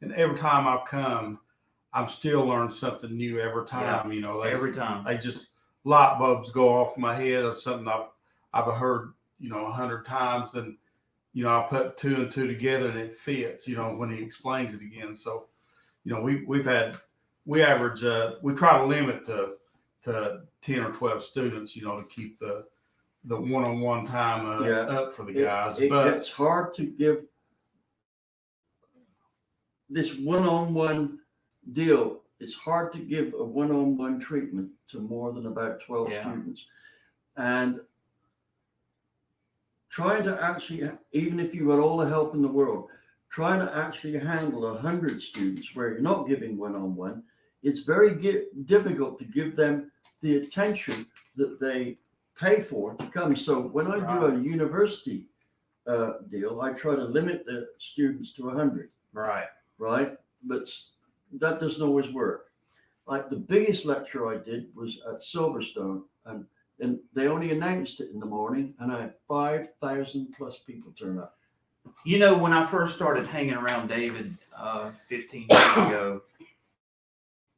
And every time I've come, I'm still learning something new every time. You know, Every time. they just light bulbs go off in my head of something I've heard 100 times, and I put 2 and 2 together and it fits. When he explains it again. So, we average we try to limit to 10 or 12 students. To keep the one-on-one time up for the guys. It's hard to give this one-on-one deal. It's hard to give a one-on-one treatment to more than about 12 Yeah. students. And trying to actually, even if you got all the help in the world, trying to actually handle 100 students where you're not giving one-on-one, it's very difficult to give them the attention that they pay for to come. So when I do a university deal, I try to limit the students to 100. Right? But that doesn't always work. Like the biggest lecture I did was at Silverstone, and they only announced it in the morning, and I had 5,000 plus people turn up. When I first started hanging around David 15 years ago,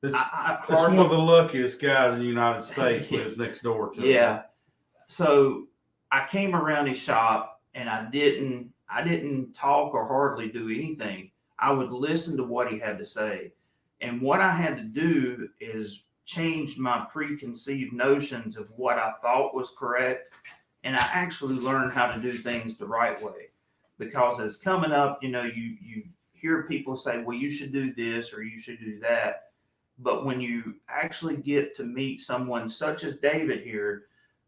It's I one of the luckiest guys in the United States lives next door to him. Yeah. So I came around his shop and I didn't talk or hardly do anything. I would listen to what he had to say. And what I had to do is change my preconceived notions of what I thought was correct. And I actually learned how to do things the right way. Because as coming up, you hear people say, well, you should do this or you should do that. But when you actually get to meet someone such as David here,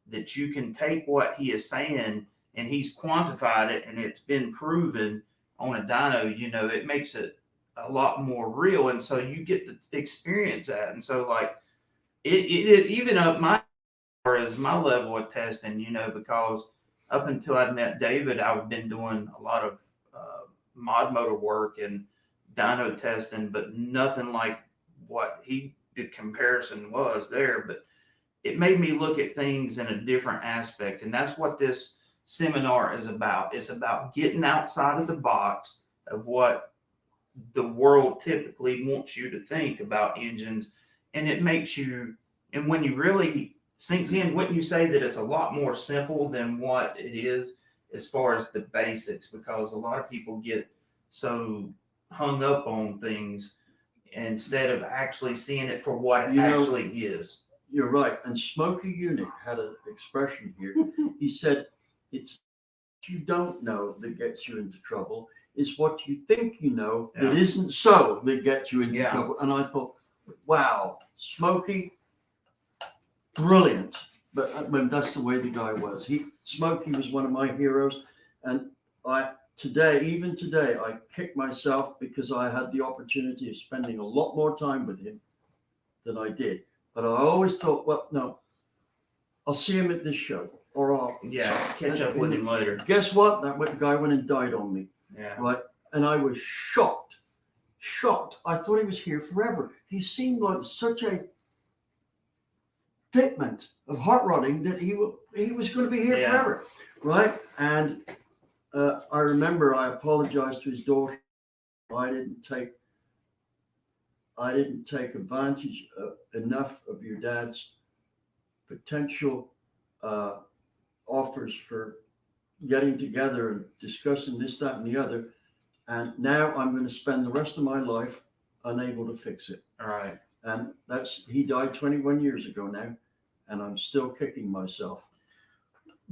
that you can take what he is saying and he's quantified it and it's been proven on a dyno, it makes it a lot more real. And so you get to experience that. And so like it even up my level of testing, because up until I met David, I've been doing a lot of mod motor work and dyno testing, but nothing like what the comparison was there. But it made me look at things in a different aspect, and that's what this seminar is about. It's about getting outside of the box of what the world typically wants you to think about engines, and it makes you, and when you really sinks in, wouldn't you say that it's a lot more simple than what it is as far as the basics? Because a lot of people get so hung up on things instead of actually seeing it for what it actually is. You're right. And Smokey Unick had an expression here. He said, it's what you don't know that gets you into trouble. It's what you think you know that isn't so that gets you into trouble. And I thought, wow, Smokey, brilliant. But I mean, that's the way the guy was. Smokey was one of my heroes. And even today, I kick myself because I had the opportunity of spending a lot more time with him than I did. But I always thought, well, no, I'll see him at this show, or I'll catch up with him later. Guess what? That guy went and died on me. Yeah. Right. And I was shocked. I thought he was here forever. He seemed like such a fitment of hot rodding that he was going to be here forever. Right. And I remember I apologized to his daughter. I didn't take advantage enough of your dad's potential offers for getting together and discussing this, that, and the other. And now I'm going to spend the rest of my life unable to fix it. All right. And he died 21 years ago now, and I'm still kicking myself.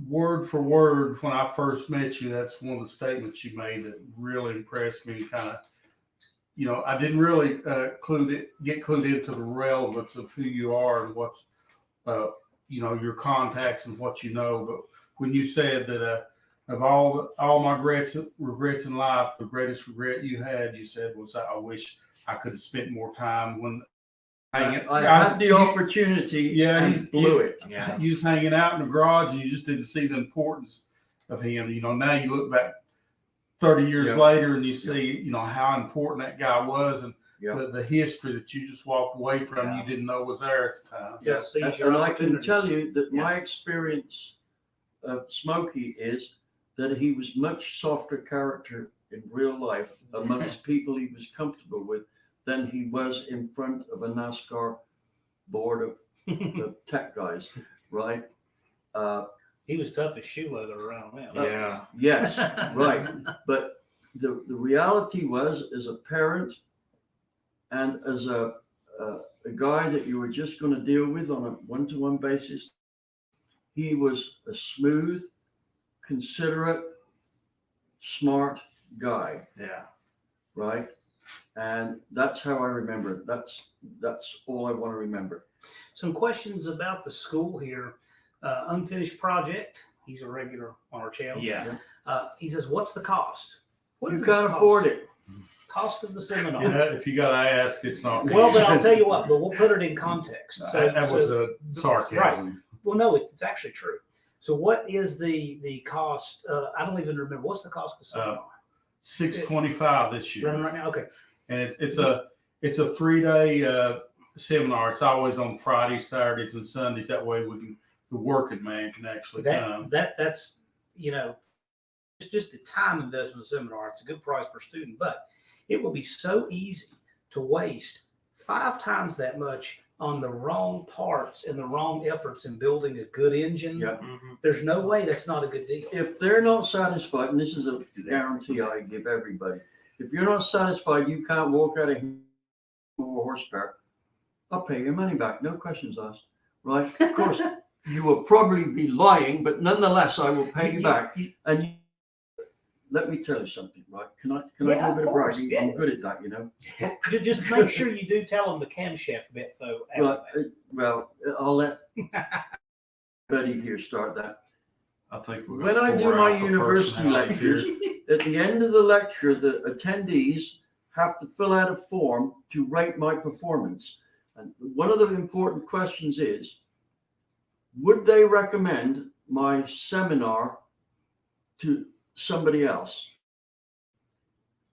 Word for word, when I first met you, that's one of the statements you made that really impressed me. Kind of, I didn't really get clued into the relevance of who you are and what's, your contacts and what you know. But when you said that of all my regrets in life, the greatest regret you had, you said, was I wish I could have spent more time when I had the opportunity and blew it. Yeah. You was hanging out in the garage and you just didn't see the importance of him. Now you look back 30 years later and you see, how important that guy was and the history that you just walked away from, you didn't know was there at the time. Yes. And I can tell you that my experience of Smokey is that he was much softer character in real life amongst people he was comfortable with than he was in front of a NASCAR board of tech guys, right? He was tough as shoe leather around them. Yeah. Yes, right. But the reality was, as a parent and as a guy that you were just going to deal with on a one-to-one basis, he was a smooth, considerate, smart guy. Yeah. Right. And that's how I remember it. That's all I want to remember. Some questions about the school here. Unfinished project. He's a regular on our channel. Yeah. He says, what's the cost? What You is can't the afford cost? it. Cost of the seminar. If you got to ask, it's not. Well, but I'll tell you what, but we'll put it in context. That was a sarcasm. Right. Well, no, it's actually true. So what is the cost? I don't even remember. What's the cost of the seminar? $625 this year. Running right now? Okay. And it's a 3-day seminar. It's always on Fridays, Saturdays, and Sundays. That way the working man can actually come. That's it's just the time investment seminar. It's a good price per student, but it will be so easy to waste 5 times that much on the wrong parts and the wrong efforts in building a good engine. Yeah. There's no way that's not a good deal. If they're not satisfied, and this is a guarantee I give everybody, if you're not satisfied, you can't walk out of here with more horsepower, I'll pay your money back. No questions asked. Right? Of course, you will probably be lying, but nonetheless, I will pay you back. And let me tell you something, right? Can I do a bit of bragging? Yeah. I'm good at that, Just make sure you do tell them the camshaft bit, though. Well, I'll let Betty here start that. I think When I do my university lectures, at the end of the lecture, the attendees have to fill out a form to rate my performance. And one of the important questions is, would they recommend my seminar to somebody else.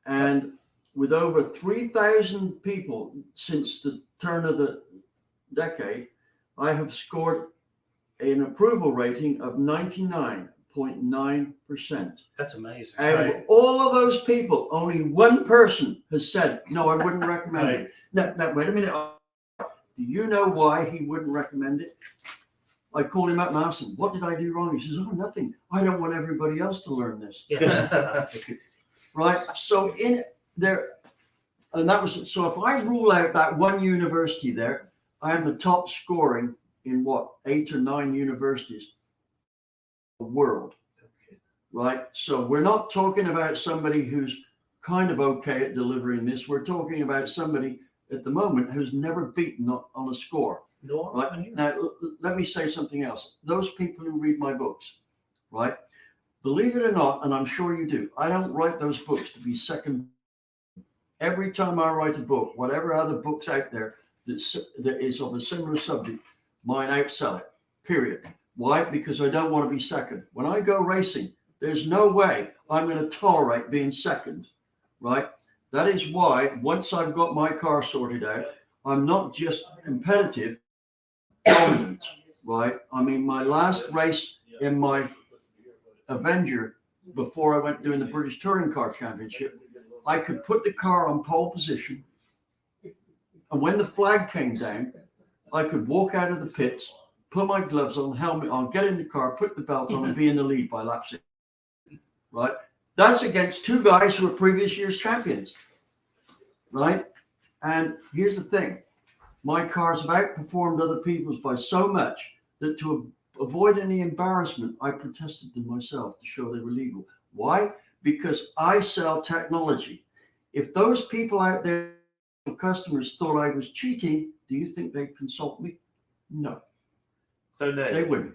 And with over 3,000 people since the turn of the decade, I have scored an approval rating of 99.9%. That's amazing. Out of all of those people, only one person has said, no, I wouldn't recommend it. Now, wait a minute. Do you know why he wouldn't recommend it? I called him up and asked him, what did I do wrong? He says, oh, nothing. I don't want everybody else to learn this. Yeah. Right? So in there, and that was, so if I rule out that one university there, I am the top scoring in what, 8 or 9 universities in the world. Right? So we're not talking about somebody who's kind of okay at delivering this. We're talking about somebody at the moment who's never beaten on a score. No, Right? Now, let me say something else. Those people who read my books, right? Believe it or not, and I'm sure you do, I don't write those books to be second. Every time I write a book, whatever other books out there that is of a similar subject, mine outsell it, period. Why? Because I don't want to be second. When I go racing, there's no way I'm going to tolerate being second, right? That is why once I've got my car sorted out, I'm not just competitive, dominant, right? I mean, my last race in my Avenger, before I went doing the British Touring Car Championship, I could put the car on pole position, and when the flag came down, I could walk out of the pits, put my gloves on, helmet on, get in the car, put the belt on, and be in the lead by lap 6. Right? That's against 2 guys who were previous year's champions. Right? And here's the thing. My cars have outperformed other people's by so much that to avoid any embarrassment, I protested them myself to show they were legal. Why? Because I sell technology. If those people out there, customers, thought I was cheating, do you think they'd consult me? No. So they wouldn't.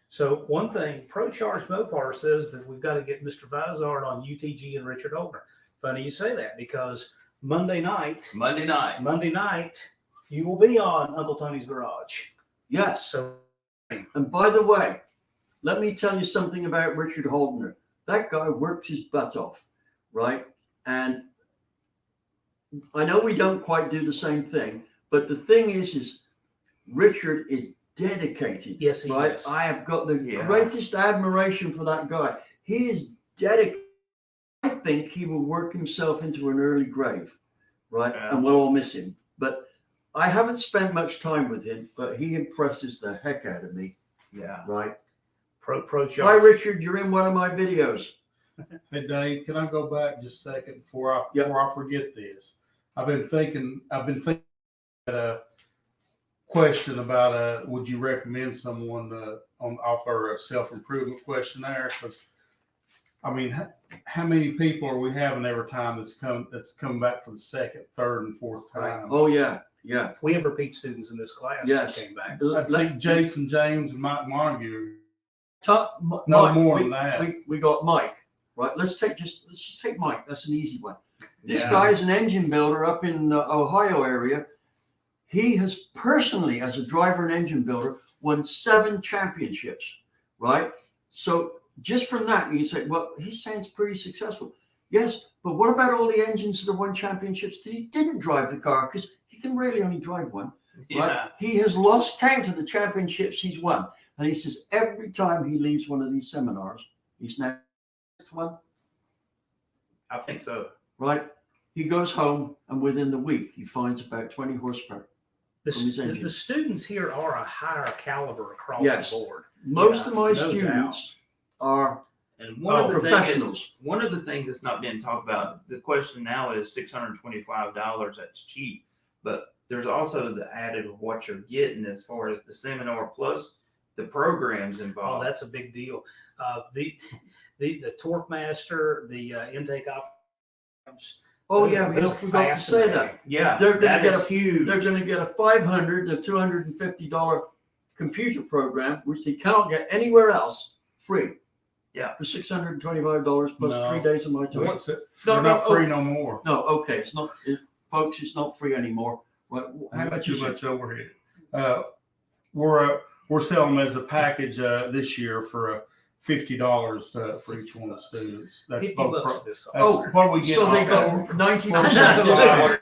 So one thing, ProCharge Mopar says that we've got to get Mr. Vizard on UTG and Richard Holder. Funny you say that, because Monday night, you will be on Uncle Tony's Garage. Yes. So, and by the way, let me tell you something about Richard Holdner. That guy works his butt off, right? And I know we don't quite do the same thing, but the thing is Richard is dedicated. Yes, he right? is. I have got the greatest admiration for that guy. He is dedicated. I think he will work himself into an early grave, right? Yeah. And we'll all miss him. But I haven't spent much time with him, but he impresses the heck out of me. Yeah. Right. ProCharge. Hi, Richard. You're in one of my videos. Hey, Dave, can I go back just a second before I forget this? I've been thinking a question about would you recommend someone offer a self-improvement questionnaire? Because I mean, how many people are we having every time that's come back for the second, third, and fourth time? Oh yeah, yeah. We have repeat students in this class Yes. that came back. I think Jason James and Mike Montague. Mike, more than that. We got Mike, right? Let's just take Mike. That's an easy one. This Yeah. guy's an engine builder up in the Ohio area. He has personally, as a driver and engine builder, won 7 championships, right? So just from that, you can say, well, he sounds pretty successful. Yes, but what about all the engines that have won championships that he didn't drive the car? Because he can really only drive one. Yeah. Right? He has lost count of the championships he's won. And he says every time he leaves one of these seminars, he's now one. I think so. Right? He goes home and within the week, he finds about 20 horsepower. The students here are a higher caliber across Yes. the board. Most of my no students are And one of the professionals. things that's not being talked about, the question now is $625. That's cheap, but there's also the added of what you're getting as far as the seminar plus the programs Oh, involved. that's a big deal. The Torque Master, the intake options. Oh yeah, we forgot to say that. Yeah, They're going that to get is huge. They're going to get a $500 to $250 computer program, which they cannot get anywhere else, free. Yeah. For $625 plus 3 days of my time. What's it? No, They're no, not free no more. No, okay, it's not, folks. It's not free anymore. What? How much Too is it? much overhead. We're selling them as a package this year for $50 for each one of the students. That's 50 both. bucks for this That's software. what we get. So they off got that. 90% discount.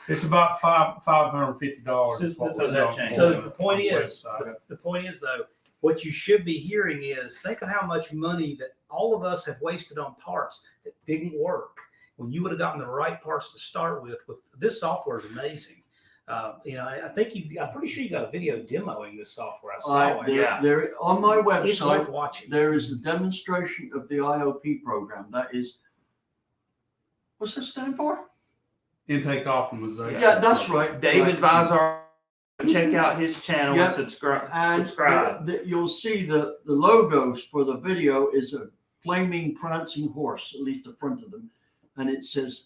It's about $550. is what So we're that selling changes. for So on the point the is, website. the point is though, what you should be hearing is, think of how much money that all of us have wasted on parts that didn't work. When you would have gotten the right parts to start with this software is amazing. I think I'm pretty sure you got a video demoing this software. I saw it. Yeah. There, on my It's worth website, watching. there is a demonstration of the IOP program. That is, what's that stand for? Intake optimization. Yeah, that's right. David Vizard, check out his channel Yeah. and subscribe. And subscribe. you'll see the logos for the video is a flaming prancing horse, at least the front of them, and it says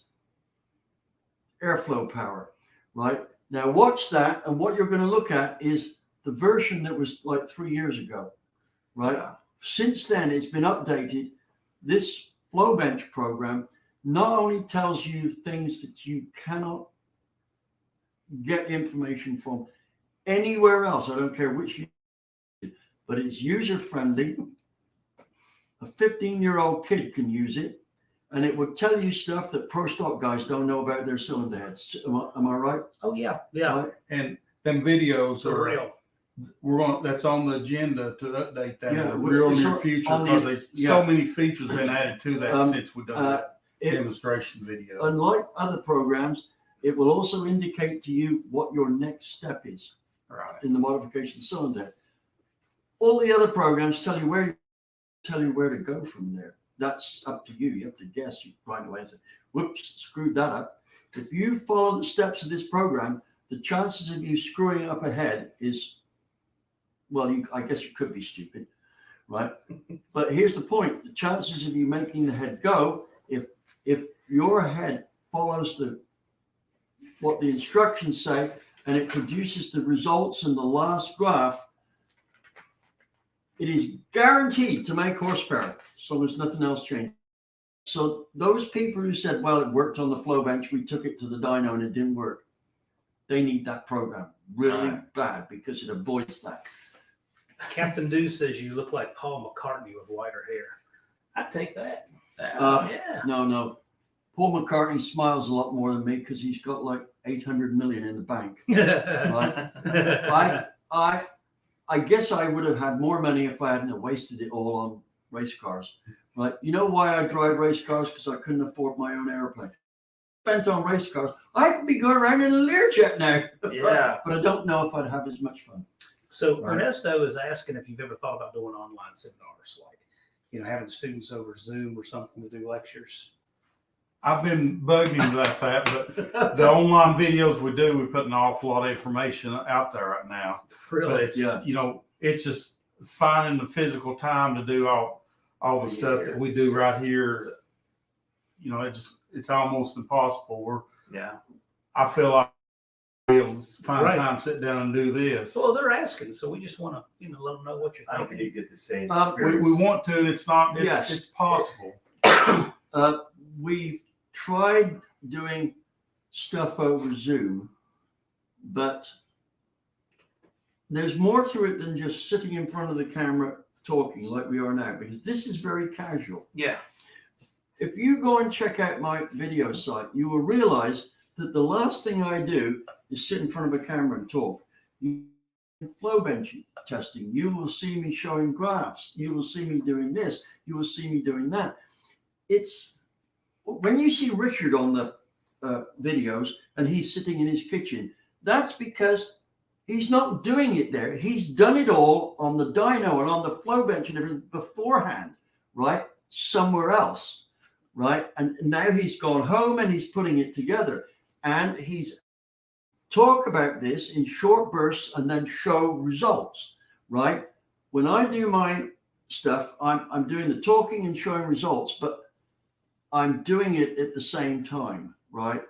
airflow power, right? Now watch that, and what you're going to look at is the version that was like 3 years ago, right? Yeah. Since then, it's been updated. This flow bench program not only tells you things that you cannot get information from anywhere else, I don't care which, but it's user friendly. A 15-year-old kid can use it, and it will tell you stuff that pro stock guys don't know about their cylinder heads. Am I right? Oh yeah, yeah, Right? And them videos for are real. that's on the agenda to update that Yeah, in the real it's near on- future on the- because there's yeah. so many features been added to that since we've done that It, demonstration video. unlike other programs, it will also indicate to you what your next step is Right. in the modification cylinder head. All the other programs tell you where to go from there. That's up to you. You have to guess. You right away say, "Whoops, screwed that up." If you follow the steps of this program, the chances of you screwing up a head is, well, I guess you could be stupid, right? But here's the point: the chances of you making the head go, if your head follows what the instructions say, and it produces the results in the last graph, it is guaranteed to make horsepower, so there's nothing else changing. So those people who said, well, it worked on the flow bench, we took it to the dyno and it didn't work, they need that program really bad because it avoids that. Captain Do says you look like Paul McCartney with whiter hair. I'd take that. Yeah. No. Paul McCartney smiles a lot more than me because he's got like 800 million in the bank. I guess I would have had more money if I hadn't wasted it all on race cars. Right? You know why I drive race cars? Because I couldn't afford my own airplane. Spent on race cars. I could be going around in a Learjet now. Yeah. But I don't know if I'd have as much fun. So Right. Ernesto is asking if you've ever thought about doing online seminars, like, having students over Zoom or something to do lectures. I've been bugging him about that, but the online videos we do, we put an awful lot of information out there right now. But Really? it's, Yeah. it's just finding the physical time to do all the stuff that we do right here. It's almost impossible. Yeah. I feel like I'll be able to find Right. time to sit down and do this. Well, they're asking, so we just want to, let them know what you're I don't thinking. think you get the same We experience. want to, and it's not, Yes. it's possible. We've tried doing stuff over Zoom, but there's more to it than just sitting in front of the camera talking like we are now, because this is very casual. Yeah. If you go and check out my video site, you will realize that the last thing I do is sit in front of a camera and talk. Flow bench testing, you will see me showing graphs. You will see me doing this. You will see me doing that. It's when you see Richard on the videos and he's sitting in his kitchen, that's because he's not doing it there. He's done it all on the dyno and on the flow bench and everything beforehand, right? Somewhere else, right? And now he's gone home and he's putting it together, and he's talk about this in short bursts and then show results, right? When I do my stuff, I'm doing the talking and showing results, but I'm doing it at the same time, right?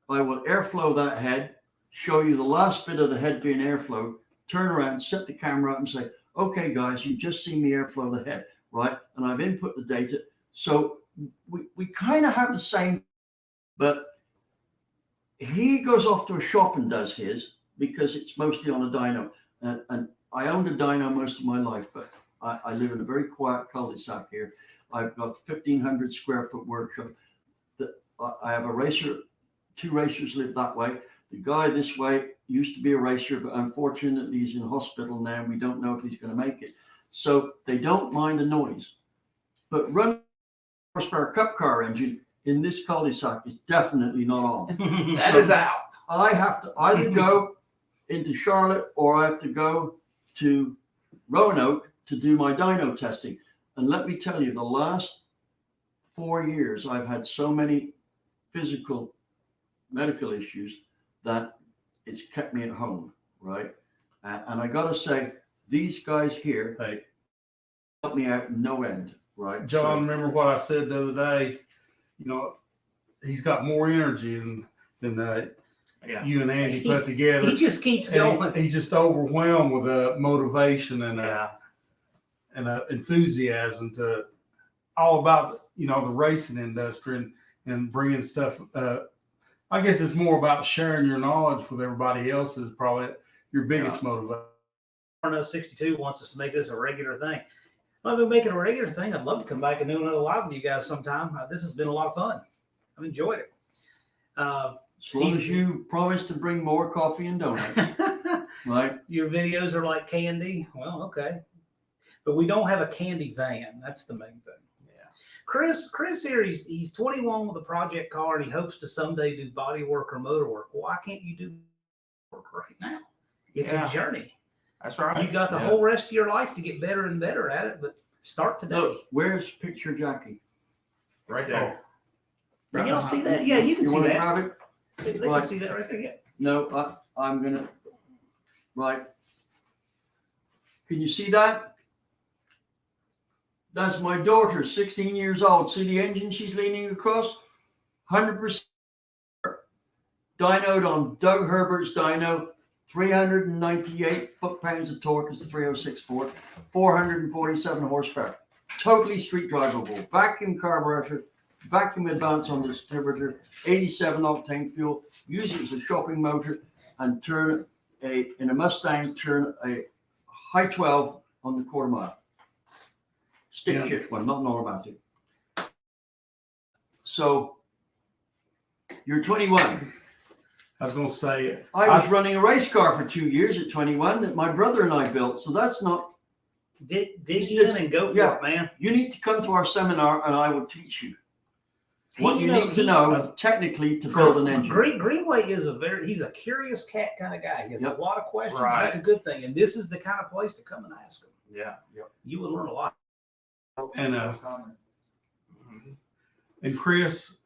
I will airflow that head, show you the last bit of the head being airflowed, turn around, set the camera up and say, okay, guys, you've just seen me airflow the head, right? And I've input the data. So we kind of have the same, but he goes off to a shop and does his because it's mostly on a dyno. And I owned a dyno most of my life, but I live in a very quiet cul-de-sac here. I've got 1,500 square foot workshop. I have a racer, 2 racers live that way. The guy this way used to be a racer, but unfortunately he's in hospital now. We don't know if he's going to make it. So they don't mind the noise. But running a horsepower cup car engine in this cul-de-sac is definitely not on. That is out. I have to either go into Charlotte or I have to go to Roanoke to do my dyno testing. And let me tell you, the last 4 years, I've had so many physical medical issues that it's kept me at home, right? And I got to say, these guys here help me out no end, right? John, remember what I said the other day? You know, he's got more energy than you and Andy put together. He just keeps going. He's just overwhelmed with motivation and enthusiasm to all about, you know, the racing industry and bringing stuff. I guess it's more about sharing your knowledge with everybody else is probably your biggest motivation. 62 wants us to make this a regular thing. If I'm going to make it a regular thing, I'd love to come back and do another live with you guys sometime. This has been a lot of fun. I've enjoyed it. As long as you promise to bring more coffee and donuts, right? Your videos are like candy. Well, okay. But we don't have a candy van. That's the main thing. Yeah. Chris here, he's 21 with a project car and he hopes to someday do body work or motor work. Why can't you do work right now? It's a journey. That's right. You got the whole rest of your life to get better and better at it, but start today. Look, where's picture Jackie? Right there. Can y'all see that? Yeah, you can see want to that. grab it? They can see that right there. Yeah. No, I'm gonna. Right. Can you see that? That's my daughter, 16 years old. See the engine she's leaning across? 100% dynoed on Doug Herbert's dyno. 398 foot-pounds of torque is 306 Ford, 447 horsepower. Totally street drivable. Vacuum carburetor, vacuum advance on the distributor, 87 octane fuel. Use it as a shopping motor and in a Mustang, turn a high 12 on the quarter mile. Stick shift one, not an automatic. So you're 21. I was going to say, I was running a race car for 2 years at 21 that my brother and I built. So that's not. Dig in and go for it, man. You need to come to our seminar and I will teach you what you need to know technically to build an engine. Greenway is he's a curious cat kind of guy. He has a lot of questions. Right. That's a good thing. And this is the kind of place to come and ask him. Yeah. You will learn a lot. And Chris,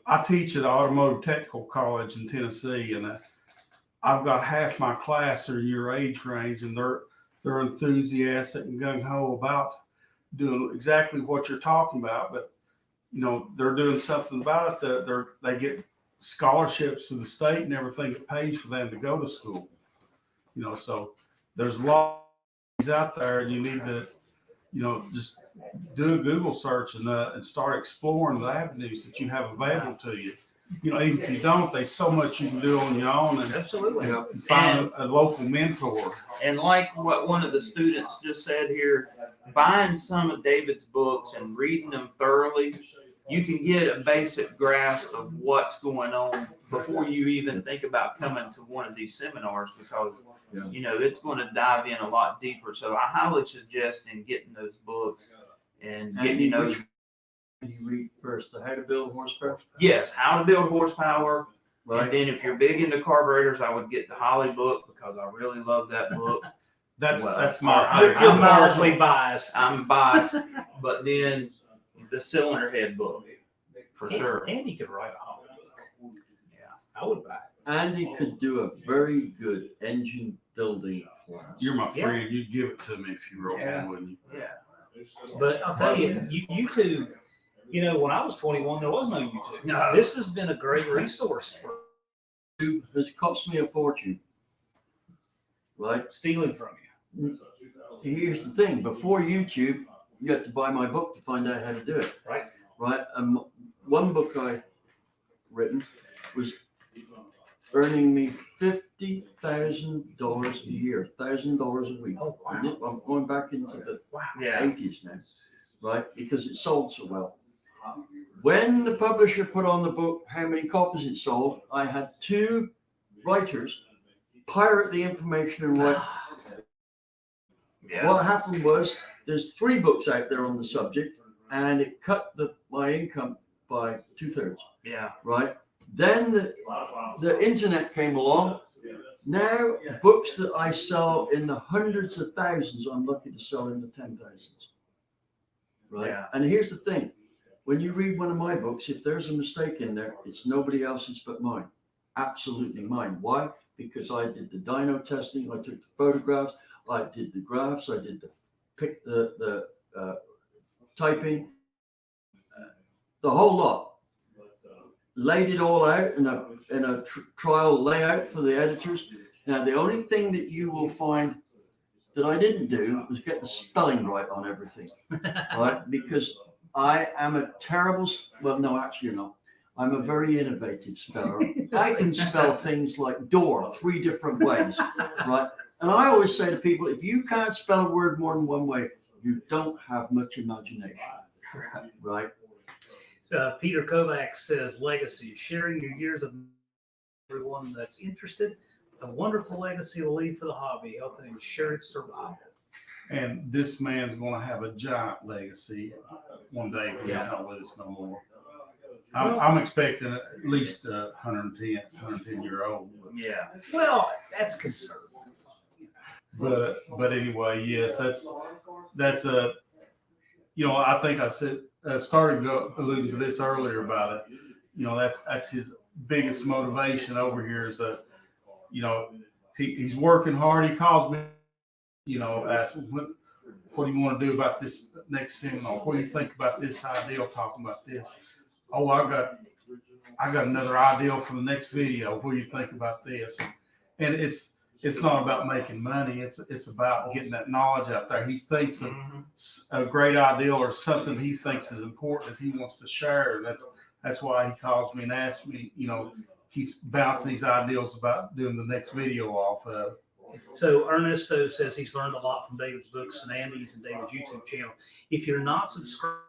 I teach at Automotive Technical College in Tennessee, and I've got half my class are in your age range, and they're enthusiastic and gung ho about doing exactly what you're talking about. But you know, they're doing something about it. They get scholarships to the state and everything that pays for them to go to school. You know, so there's a lot of things out there, and you need to, you know, just do a Google search and start exploring the avenues that you have available to you. You know, even if you don't, there's so much you can do on your own and Absolutely. and find a local mentor. And like what one of the students just said here, buying some of David's books and reading them thoroughly, you can get a basic grasp of what's going on before you even think about coming to one of these seminars, because you know it's going to dive in a lot deeper. So I highly suggest in getting those books and getting those. You read first the How to Build Horsepower. Yes, How to Build Horsepower. Right. And then if you're big into carburetors, I would get the Holly book because I really love that book. That's I'm mildly biased. I'm biased, but then the cylinder head book for sure. Andy could write a Holly book. Yeah, I would buy it. Andy could do a very good engine building class. You're my friend. You'd give it to me if you wrote one, wouldn't you? Yeah. But I'll tell you, YouTube, you know, when I was 21, there was no YouTube. No. This has been a great resource for YouTube has cost me a fortune. Right? stealing from you. Here's the thing. Before YouTube, you had to buy my book to find out how to do it. Right. Right. One book I written was earning me $50,000 a year, $1,000 a week. Oh, wow. And I'm going back into the Yeah. 80s now, right? Because it sold so well. When the publisher put on the book how many copies it sold, I had 2 writers pirate the information and write. Yeah. What happened was there's 3 books out there on the subject, and it cut my income by 2/3. Yeah. Right? Then the internet came along. Now books that I sell in the hundreds of thousands, I'm lucky to sell in the 10,000s. Right? Yeah. And here's the thing. When you read one of my books, if there's a mistake in there, it's nobody else's but mine. Absolutely mine. Why? Because I did the dyno testing, I took the photographs, I did the graphs, I did the typing, the whole lot. Laid it all out in a trial layout for the editors. Now, the only thing that you will find that I didn't do was get the spelling right on everything, right? Because I am a terrible, well, no, actually, no. I'm a very innovative speller. I can spell things like door 3 different ways, right? And I always say to people, if you can't spell a word more than one way, you don't have much imagination, right? Peter Kovacs says, legacy, sharing your years of everyone that's interested. It's a wonderful legacy to leave for the hobby, helping ensure its survival. And this man's going to have a giant legacy one day when he's not with us no more. I'm expecting at least 110-year-old. Yeah. Well, that's conservative. But anyway, yes, that's a, you know, I think I said started alluding to this earlier about it. You know, that's his biggest motivation over here is that, you know, he's working hard. He calls me, you know, asking what do you want to do about this next seminar? What do you think about this idea? Talking about this. Oh, I got another idea for the next video. What do you think about this? And it's not about making money. It's about getting that knowledge out there. He thinks of a great idea or something he thinks is important that he wants to share. And that's why he calls me and asks me, you know, keeps bouncing these ideas about doing the next video off of. So Ernesto says he's learned a lot from David's books and Andy's and David's YouTube channel. If you're not subscribed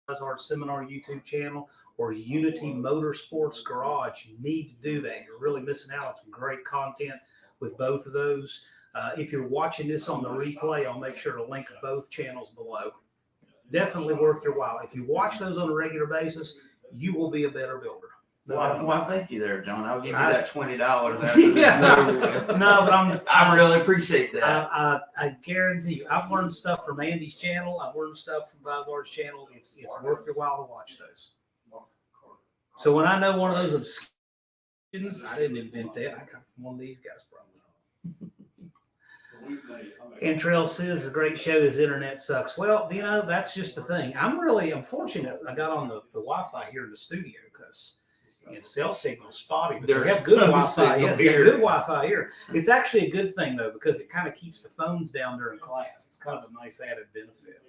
to Vizard Seminar YouTube channel or Unity Motorsports Garage, you need to do that. You're really missing out on some great content with both of those. If you're watching this on the replay, I'll make sure to link both channels below. Definitely worth your while. If you watch those on a regular basis, you will be a better builder. Well, thank you there, John. I'll give you that $20 after No, but I really appreciate that. I guarantee you, I've learned stuff from Andy's channel. I've learned stuff from Vizard's channel. It's worth your while to watch those. So when I know one of those obscurities, I didn't invent that. I got it from one of these guys probably. Cantrell says the great show is internet sucks. Well, you know, that's just the thing. I'm fortunate I got on the Wi-Fi here in the studio because cell signal's spotty, but they have good Wi-Fi. Yeah, they have good Wi-Fi here. It's actually a good thing though, because it kind of keeps the phones down during class. It's kind of a nice added benefit.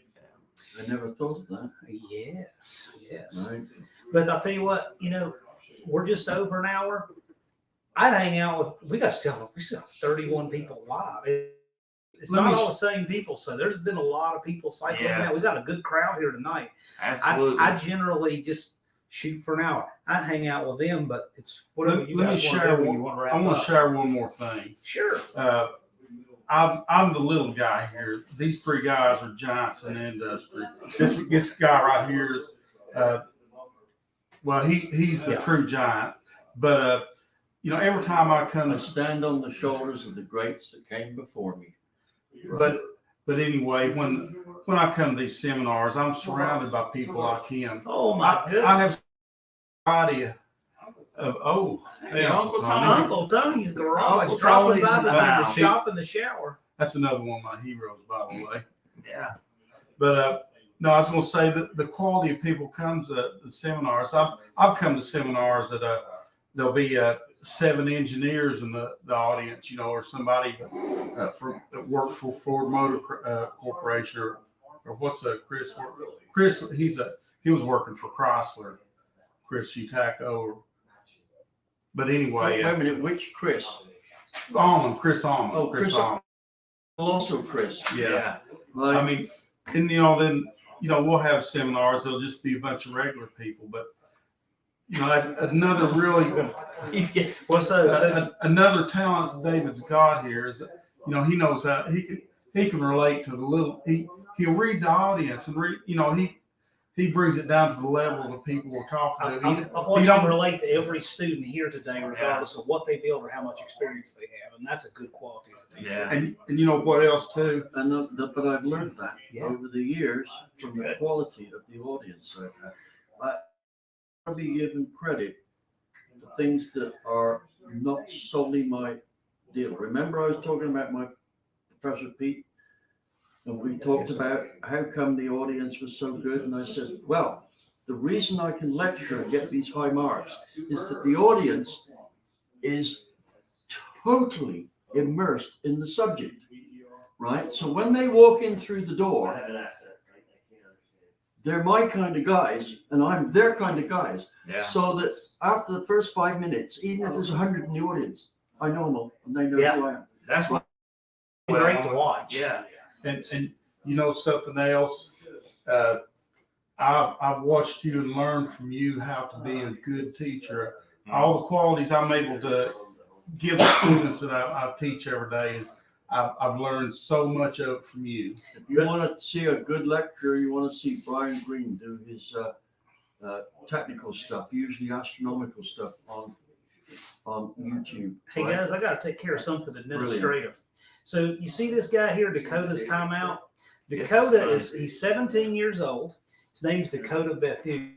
I never thought of that. Yes. Right. But I'll tell you what, you know, we're just over an hour. I'd hang out with, we still have 31 people live. It's not all the same people, so there's been a lot of people cycling out. We got a good crowd here tonight. Absolutely. I generally just shoot for an hour. I'd hang out with them, but it's whatever you guys want to do. You want to wrap up. I want to share one more thing. Sure. I'm the little guy here. These 3 guys are giants in the industry. This guy right here is, well, he's the true giant. But you know, every time I come, I stand on the shoulders of the greats that came before me. But anyway, when I come to these seminars, I'm surrounded by people like him. Oh my goodness! I have a variety of hey, Uncle Tony's garage, dropping by the shop in the shower. That's another one of my heroes, by the way. Yeah. But no, I was going to say that the quality of people comes at the seminars. I've come to seminars that there'll be 7 engineers in the audience, you know, or somebody that works for Ford Motor Corporation or what's Chris? Chris, he was working for Chrysler, Chris Utako. But Wait anyway, a minute, which Chris? Chris Almond. Oh, Chris Almond. Also Chris. Yeah. Right. I mean, and then we'll have seminars. There'll just be a bunch of regular people, but that's another really Well, so another talent David's got here is he knows how he can relate to the little. He'll read the audience and he brings it down to the level of the people we're talking to. I want you to relate to every student here today, regardless of what they build or how much experience they have, and that's a good quality as a teacher. Yeah. And you know what else too? But I've learned that over the years from the quality of the audience. I want to be given credit for things that are not solely my deal. Remember, I was talking about my Professor Pete, and we talked about how come the audience was so good, and I said, well, the reason I can lecture and get these high marks is that the audience is totally immersed in the subject, right? So when they walk in through the door, they're my kind of guys, and I'm their kind of guys. Yeah. So that after the first 5 minutes, even if there's 100 in the audience, I know them, and they know who I am. That's what. Great to watch. Yeah. And something else, I've watched you and learned from you how to be a good teacher. All the qualities I'm able to give the students that I teach every day is I've learned so much of it from you. If you want to see a good lecture, you want to see Brian Green do his technical stuff, usually astronomical stuff on YouTube. Hey right? guys, I got to take care of something administrative. So you see this guy here, Dakota's timeout. Dakota he's 17 years old. His name's Dakota Bethune.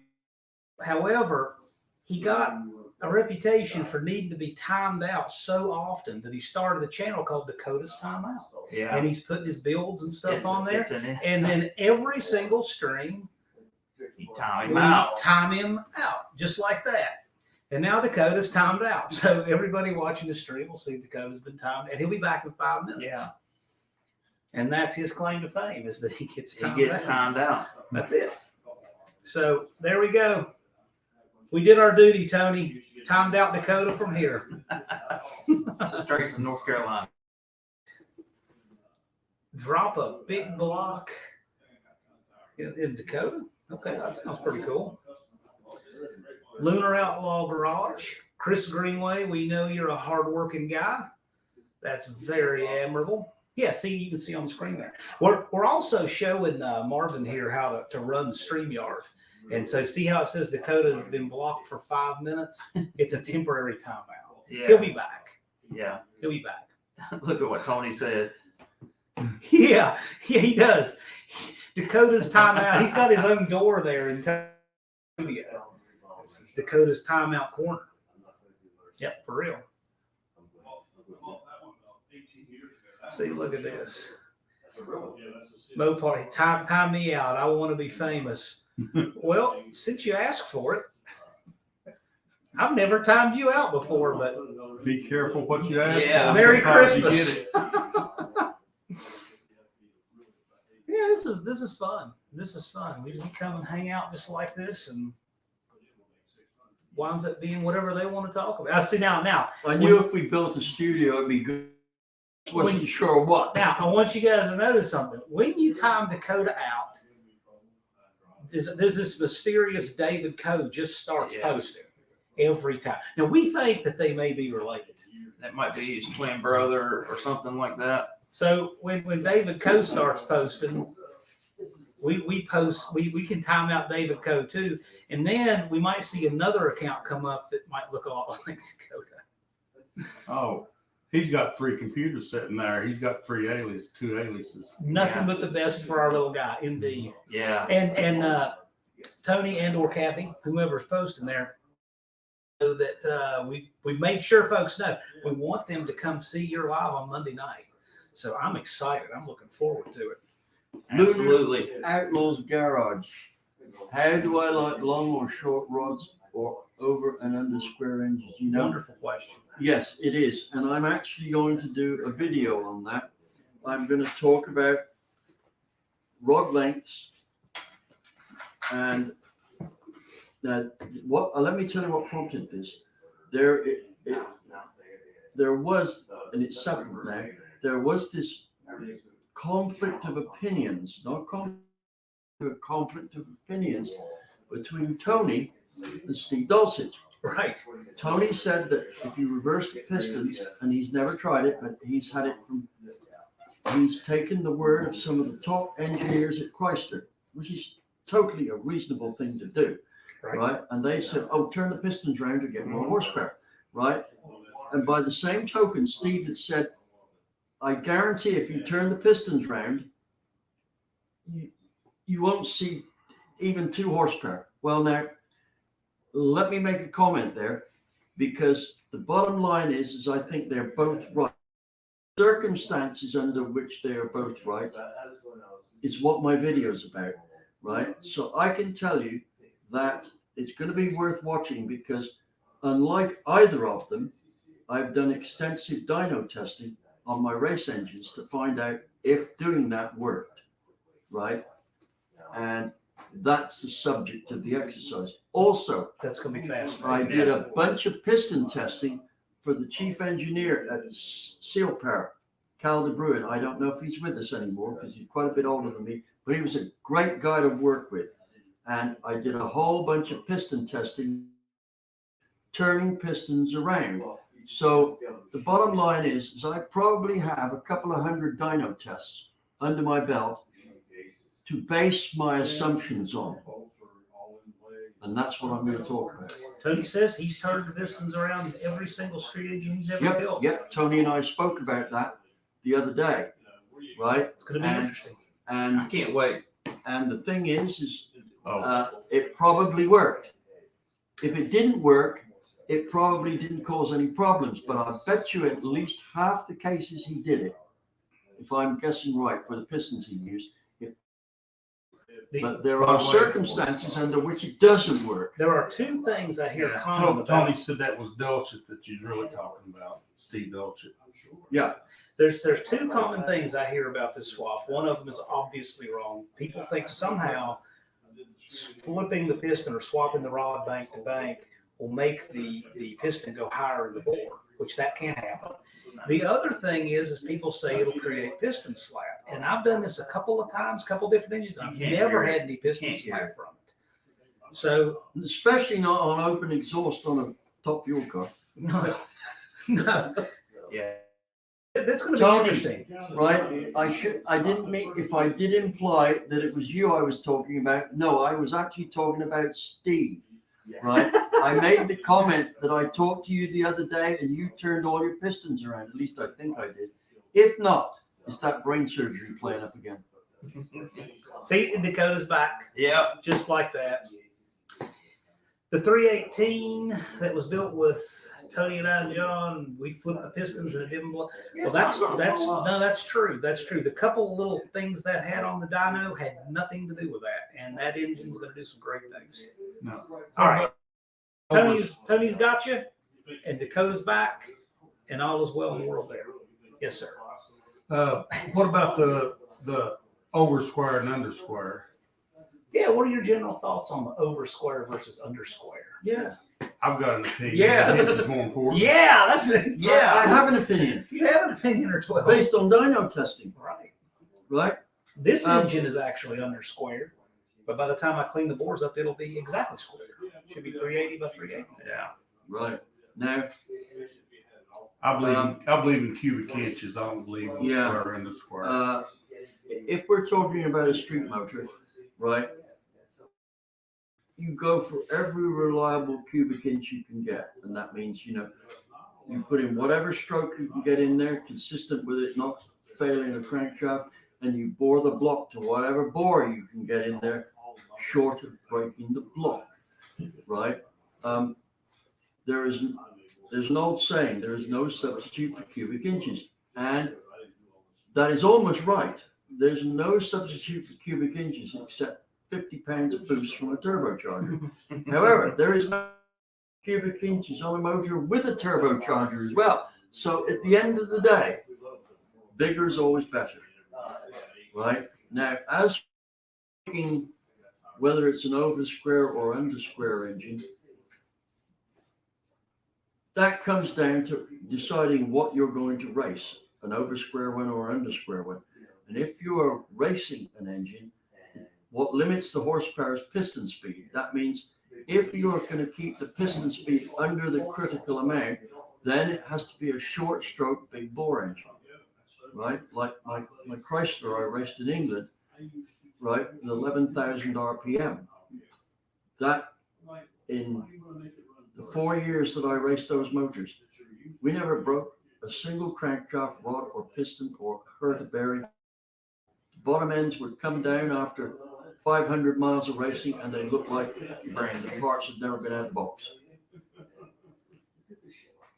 However, he got a reputation for needing to be timed out so often that he started a channel called Dakota's Timeout. Yeah. And he's putting his builds and stuff on there. And then every single stream, you time him we out. time him out, just like that. And now Dakota's timed out. So everybody watching the stream will see Dakota's been timed, and he'll be back in 5 minutes. Yeah. And that's his claim to fame, is that he gets timed timed out. That's it. So there we go. We did our duty, Tony. Timed out Dakota from here. Straight from North Carolina. Drop a big block in Dakota. Okay, that sounds pretty cool. Lunar Outlaw Garage. Chris Greenway, we know you're a hardworking guy. That's very admirable. Yeah, see, you can see on the screen there. We're also showing Marvin here how to run StreamYard. And so see how it says Dakota's been blocked for 5 minutes? It's a temporary timeout. Yeah. He'll be back. Yeah. He'll be back. Look at what Tony said. Yeah, he does. Dakota's timeout. He's got his own door there in studio. It's Dakota's timeout corner. Yep, for real. See, look at this. Mopar, time me out. I want to be famous. Well, since you asked for it, I've never timed you out before, but Be careful what you ask Yeah. for. Merry Sometimes you Christmas. get it. Yeah, this is fun. This is fun. We come and hang out just like this, and winds up being whatever they want to talk about. I see now. I knew if we built a studio, it'd be good. Wasn't sure what. Now, I want you guys to notice something. When you time Dakota out, there's this mysterious David Coe just starts posting every time. Now, we think that they may be related. That might be his twin brother or something like that. So when David Coe starts posting, we can time out David Coe too. And then we might see another account come up that might look a lot like Dakota. Oh, he's got 3 computers sitting there. He's got 2 aliases. Nothing but the best for our little guy, indeed. Yeah. And Tony and or Kathy, whomever's posting there, so that we made sure folks know we want them to come see your live on Monday night. So I'm excited. I'm looking forward to it. Absolutely. Outlaws Garage. How do I like long or short rods or over and under square inches? You know? Wonderful question. Yes, it is. And I'm actually going to do a video on that. I'm going to talk about rod lengths and let me tell you what prompted this. there was, and it's settled now, there was this conflict of opinions, not conflict of opinions between Tony and Steve Dulcich. Right. Tony said that if you reverse the pistons, and he's never tried it, but he's taken the word of some of the top engineers at Chrysler, which is totally a reasonable thing to do, right? And they said, oh, turn the pistons around to get more horsepower, right? And by the same token, Steve had said, I guarantee if you turn the pistons round, you won't see even 2 horsepower. Well, now, let me make a comment there, because the bottom line is I think they're both right. Circumstances under which they are both right is what my video is about, right? So I can tell you that it's going to be worth watching, because unlike either of them, I've done extensive dyno testing on my race engines to find out if doing that worked, right? And that's the subject of the exercise. Also, That's going to be fascinating. I did a bunch of piston testing for the chief engineer at Seal Power, Cal de Bruin. I don't know if he's with us anymore because he's quite a bit older than me, but he was a great guy to work with. And I did a whole bunch of piston testing, turning pistons around. So the bottom line is I probably have a couple of hundred dyno tests under my belt to base my assumptions on. And that's what I'm going to talk about. Tony says he's turned the pistons around every single street engine he's ever built. Yep. Tony and I spoke about that the other day, right? It's going to be interesting. And I can't wait. And the thing is it probably worked. If it didn't work, it probably didn't cause any problems. But I bet you at least half the cases he did it, if I'm guessing right, for the pistons he used. But there are circumstances under which it doesn't work. There are 2 things I hear common Tony about. said that was Dulcich that you're really talking about, Steve Dulcich. Yeah. There's 2 common things I hear about this swap. One of them is obviously wrong. People think somehow flipping the piston or swapping the rod bank to bank will make the piston go higher in the bore, which that can't happen. The other thing is people say it'll create piston slap. And I've done this a couple of times, couple different engines. I've never had any piston slap from it. So, especially not on open exhaust on a top fuel car. no. Yeah. That's going to be interesting. Right? I didn't mean, if I did imply that it was you I was talking about, no, I was actually talking about Steve. Right? I made the comment that I talked to you the other day and you turned all your pistons around. At least I think I did. If not, it's that brain surgery playing up again. See, Dakota's back. Yeah. Just like that. The 318 that was built with Tony and I and John, we flipped the pistons and it didn't blow. Well, that's true. That's true. The couple little things that had on the dyno had nothing to do with that, and that engine's going to do some great things. No. All right, Tony's got you, and Dakota's back, and all is well in the world there. Yes, sir. What about the over square and under square? Yeah, what are your general thoughts on the over square versus under square? Yeah. I've got an opinion. Yeah. This is more important. Yeah, that's it. Yeah, I have an opinion You have an opinion or 12. based on dyno testing, Right. right? This engine is actually under square, but by the time I clean the bores up, it'll be exactly square. Should be 380 by 380. Yeah. Right. Now, I believe in cubic inches. I don't believe in Yeah. square and the square. if we're talking about a street motor, right, you go for every reliable cubic inch you can get. And that means, you put in whatever stroke you can get in there, consistent with it not failing a crankshaft, and you bore the block to whatever bore you can get in there, short of breaking the block, right? There's an old saying, there is no substitute for cubic inches. And that is almost right. There's no substitute for cubic inches except 50 pounds of boost from a turbocharger. However, there is no cubic inches on a motor with a turbocharger as well. So at the end of the day, bigger is always better, right? Now, as speaking, whether it's an over square or under square engine, that comes down to deciding what you're going to race, an over square one or under square one. And if you are racing an engine, what limits the horsepower is piston speed. That means if you're going to keep the piston speed under the critical amount, then it has to be a short stroke big bore engine, right? Like my Chrysler I raced in England, right, at 11,000 RPM. That in the 4 years that I raced those motors, we never broke a single crankshaft rod or piston or hurt a bearing. Bottom ends would come down after 500 miles of racing and they looked like the parts had never been out of the box.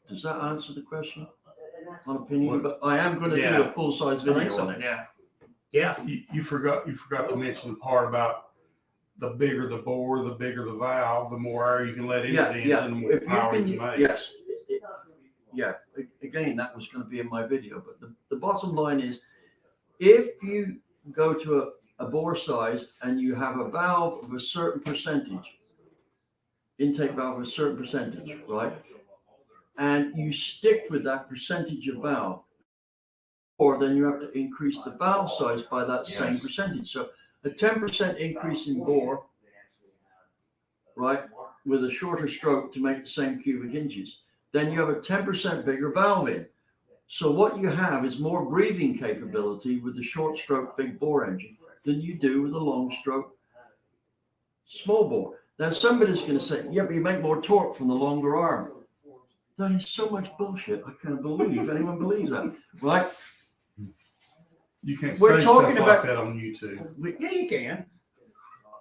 Does that answer the question? On opinion, but I am going to do a full-size video on it. Yeah. You forgot to mention the part about the bigger the bore, the bigger the valve, the more air you can let into the engine, the more If you power can, you make. yes. Again, that was going to be in my video, but the bottom line is, if you go to a bore size and you have a valve of a certain percentage, intake valve of a certain percentage, right? And you stick with that percentage of valve, or then you have to increase the valve size by that same percentage. So a 10% increase in bore, right, with a shorter stroke to make the same cubic inches, then you have a 10% bigger valve in. So what you have is more breathing capability with the short stroke big bore engine than you do with a long stroke small bore. Now somebody's going to say, yeah, but you make more torque from the longer arm. That is so much bullshit. I can't believe anyone believes that, right? You can't We're say talking stuff about- like that on YouTube. Yeah, you can.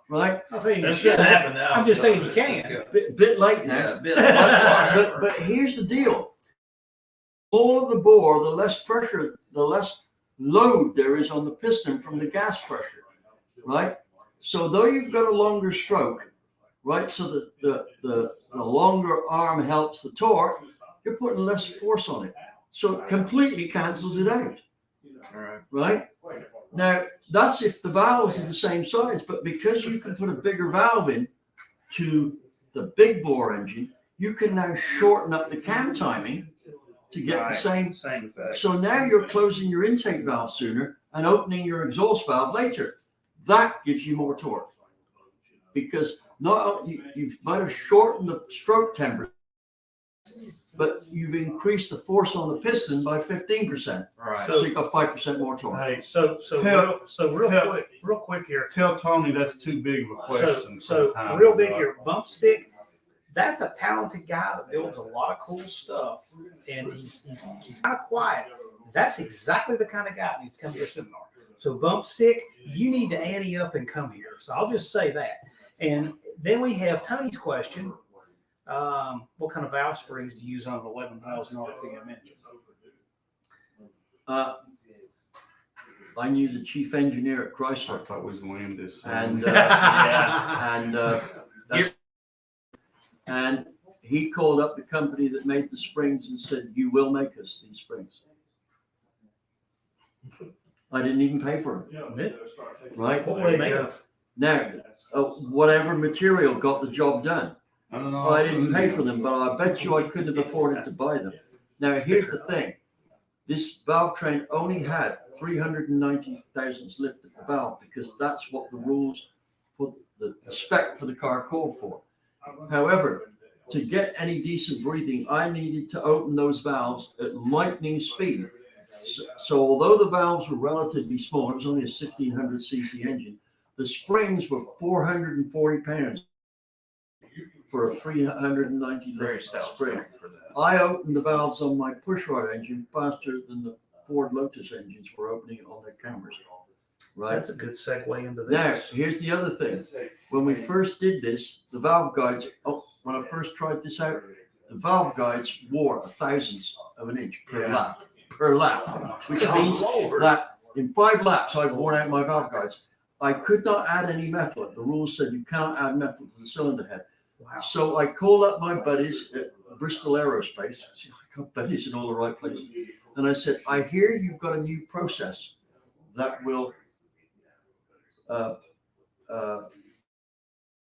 Right? I'm saying you That should. shouldn't happen now. I'm just saying you can. Bit late now. Yeah, a bit like But here's the deal. All of the bore, the less pressure, the less load there is on the piston from the gas pressure, right? So though you've got a longer stroke, right, so that the longer arm helps the torque, you're putting less force on it. So it completely cancels it out, right? Now, that's if the valves are the same size, but because you can put a bigger valve in to the big bore engine, you can now shorten up the cam timing to get the same effect. So now you're closing your intake valve sooner and opening your exhaust valve later. That gives you more torque because you might have shortened the stroke 10%, but you've increased the force on the piston by 15%. Right. So you've got 5% more torque. Hey, So real Tell- quick here. tell Tony that's too big of a question. So for the time real to big do it. here. Bump stick. That's a talented guy that builds a lot of cool stuff, and he's kind of quiet. That's exactly the kind of guy that needs to come to your seminar. So bump stick, you need to ante up and come here. So I'll just say that. And then we have Tony's question. What kind of valve springs do you use on an 11,000 RPM engine? I knew the chief engineer at I Chrysler, thought we was going to end this. and Yeah. and he called up the company that made the springs and said, "You will make us these springs." I didn't even pay for them, right? What were they made of? Now, whatever material got the job done. I didn't pay for them, but I bet you I couldn't have afforded to buy them. Now, here's the thing. This valve train only had 390 thousandths lift at the valve because that's what the rules for the spec for the car called for. However, to get any decent breathing, I needed to open those valves at lightning speed. So although the valves were relatively small, it was only a 1600 cc engine, the springs were 440 pounds for a 390 Very lift stout spring. for that. I opened the valves on my Pushrod engine faster than the Ford Lotus engines were opening it on their cameras, right? That's a good segue into Now, this. here's the other thing. When we first did this, the valve guides, when I first tried this out, the valve guides wore 1/1000th of an inch per lap, which means that in 5 laps, I've worn out my valve guides. I could not add any metal. The rules said you can't add metal to the cylinder head. Wow. So I called up my buddies at Bristol Aerospace. See, I got buddies in all the right places. And I said, I hear you've got a new process that will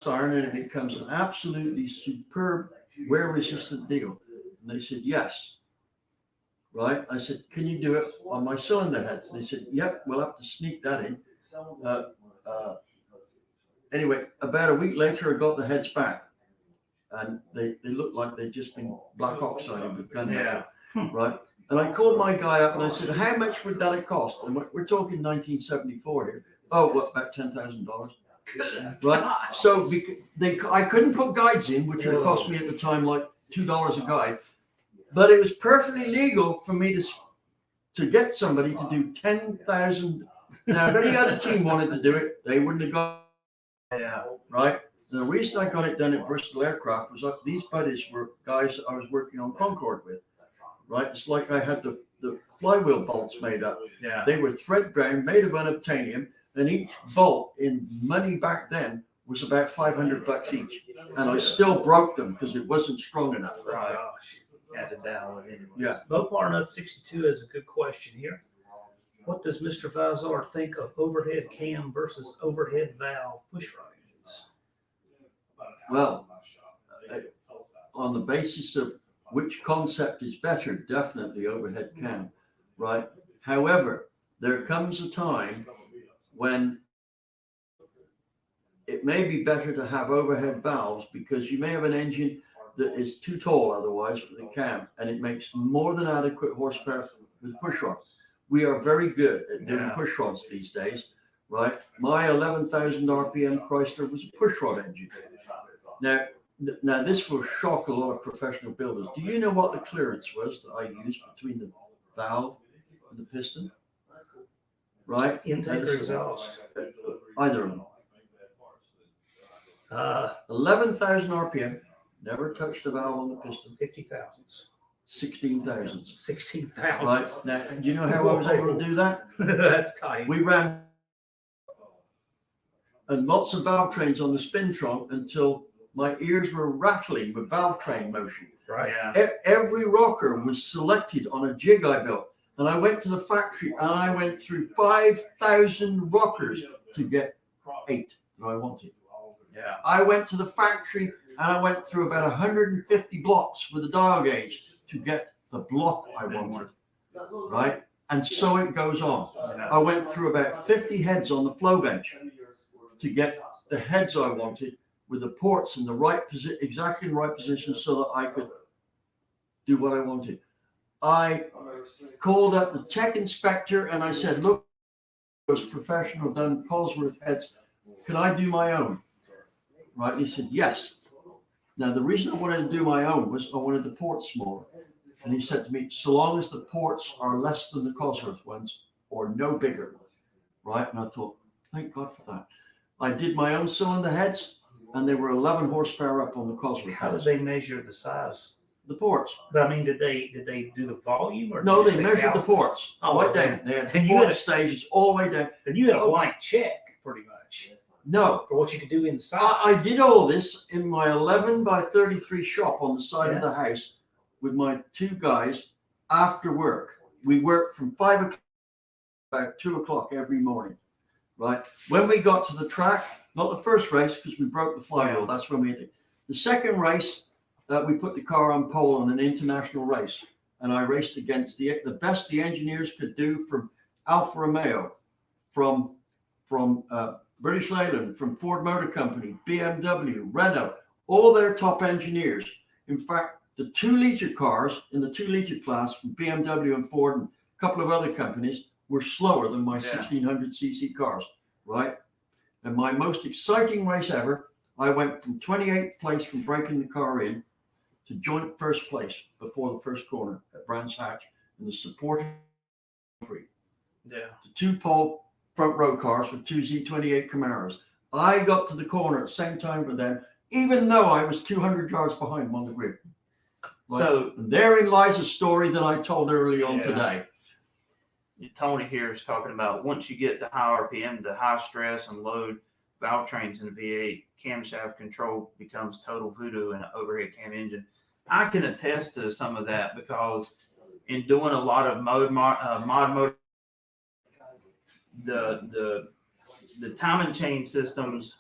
iron and it becomes an absolutely superb wear resistant deal. And they said, yes. Right? I said, can you do it on my cylinder heads? And they said, yep, we'll have to sneak that in. Anyway, about a week later, I got the heads back. And they looked like they'd just been black oxided with gunmetal. Yeah. Right? And I called my guy up and I said, how much would that have cost? And we're talking 1974 here. Oh, what, about $10,000? Right? So I couldn't put guides in, which would cost me at the time like $2 a guide. But it was perfectly legal for me to get somebody to do 10,000. Now, if any other team wanted to do it, they wouldn't have got it. Yeah. Right? And the reason I got it done at Bristol Aircraft was these buddies were guys I was working on Concorde with. Right? It's like I had the flywheel bolts made up. Yeah. They were thread ground, made of unobtainium, and each bolt in money back then was about $500 each. And I still broke them because it wasn't strong enough. Right. Had to dial it anyway. Yeah. Mopar Nut 62 has a good question here. What does Mr. Vizard think of overhead cam versus overhead valve pushrod engines? Well, on the basis of which concept is better, definitely overhead cam, right? However, there comes a time when it may be better to have overhead valves because you may have an engine that is too tall otherwise with the cam, and it makes more than adequate horsepower with pushrod. We are very good at doing pushrods these days, right? My 11,000 RPM Chrysler was a pushrod engine. Now this will shock a lot of professional builders. Do you know what the clearance was that I used between the valve and the piston? Right? Intake or exhaust? Either of them. 11,000 RPM, never touched the valve on the piston. 50 thousandths. 16,000. 16 Right? thousandths. Now, do you know how I was able to do that? That's tight. We ran and lots of valve trains on the spin trunk until my ears were rattling with valve train motion. Right. Yeah. Every rocker was selected on a jig I built. And I went to the factory and I went through 5,000 rockers to get 8 that I wanted. Yeah. I went to the factory and I went through about 150 blocks with a dial gauge to get the block I wanted. Right? And so it goes on. I went through about 50 heads on the flow bench to get the heads I wanted with the ports in the right position, exactly in the right position so that I could do what I wanted. I called up the tech inspector and I said, look, I was professional, done Cosworth heads. Can I do my own? Right? And he said, yes. Now, the reason I wanted to do my own was I wanted the ports smaller. And he said to me, so long as the ports are less than the Cosworth ones or no bigger. Right? And I thought, thank God for that. I did my own cylinder heads and they were 11 horsepower up on the Cosworth How heads. did they measure the size? The ports. But I mean, did they do the volume or? No, did they say measured the gallons? ports. Oh, right okay. down. They had And you port had a- stages all the way down. Then you had a blank check, pretty much, No, for what you could do inside. I did all this in my 11 by 33 shop on the side of the house with my 2 guys after work. We worked from 5 o'clock about 2 o'clock every morning, right? When we got to the track, not the first race because we broke the flywheel, that's when we did it. The second race, we put the car on pole on an international race, and I raced against the best the engineers could do from Alfa Romeo, from British Leyland, from Ford Motor Company, BMW, Renault, all their top engineers. In fact, the 2-liter cars in the 2-liter class from BMW and Ford and a couple of other companies were slower than my 1600cc cars, right? And my most exciting race ever, I went from 28th place from breaking the car in to joint first place before the first corner at Brands Hatch in the supporting Prix. Yeah. The 2-pole front row cars with 2 Z28 Camaros. I got to the corner at the same time with them, even though I was 200 yards behind them on the grid. Right? So and therein lies a story that I told early on today. Tony here is talking about once you get to high RPM, the high stress and load valve trains in the V8, camshaft control becomes total voodoo in an overhead cam engine. I can attest to some of that because in doing a lot of mod motor, the timing chain systems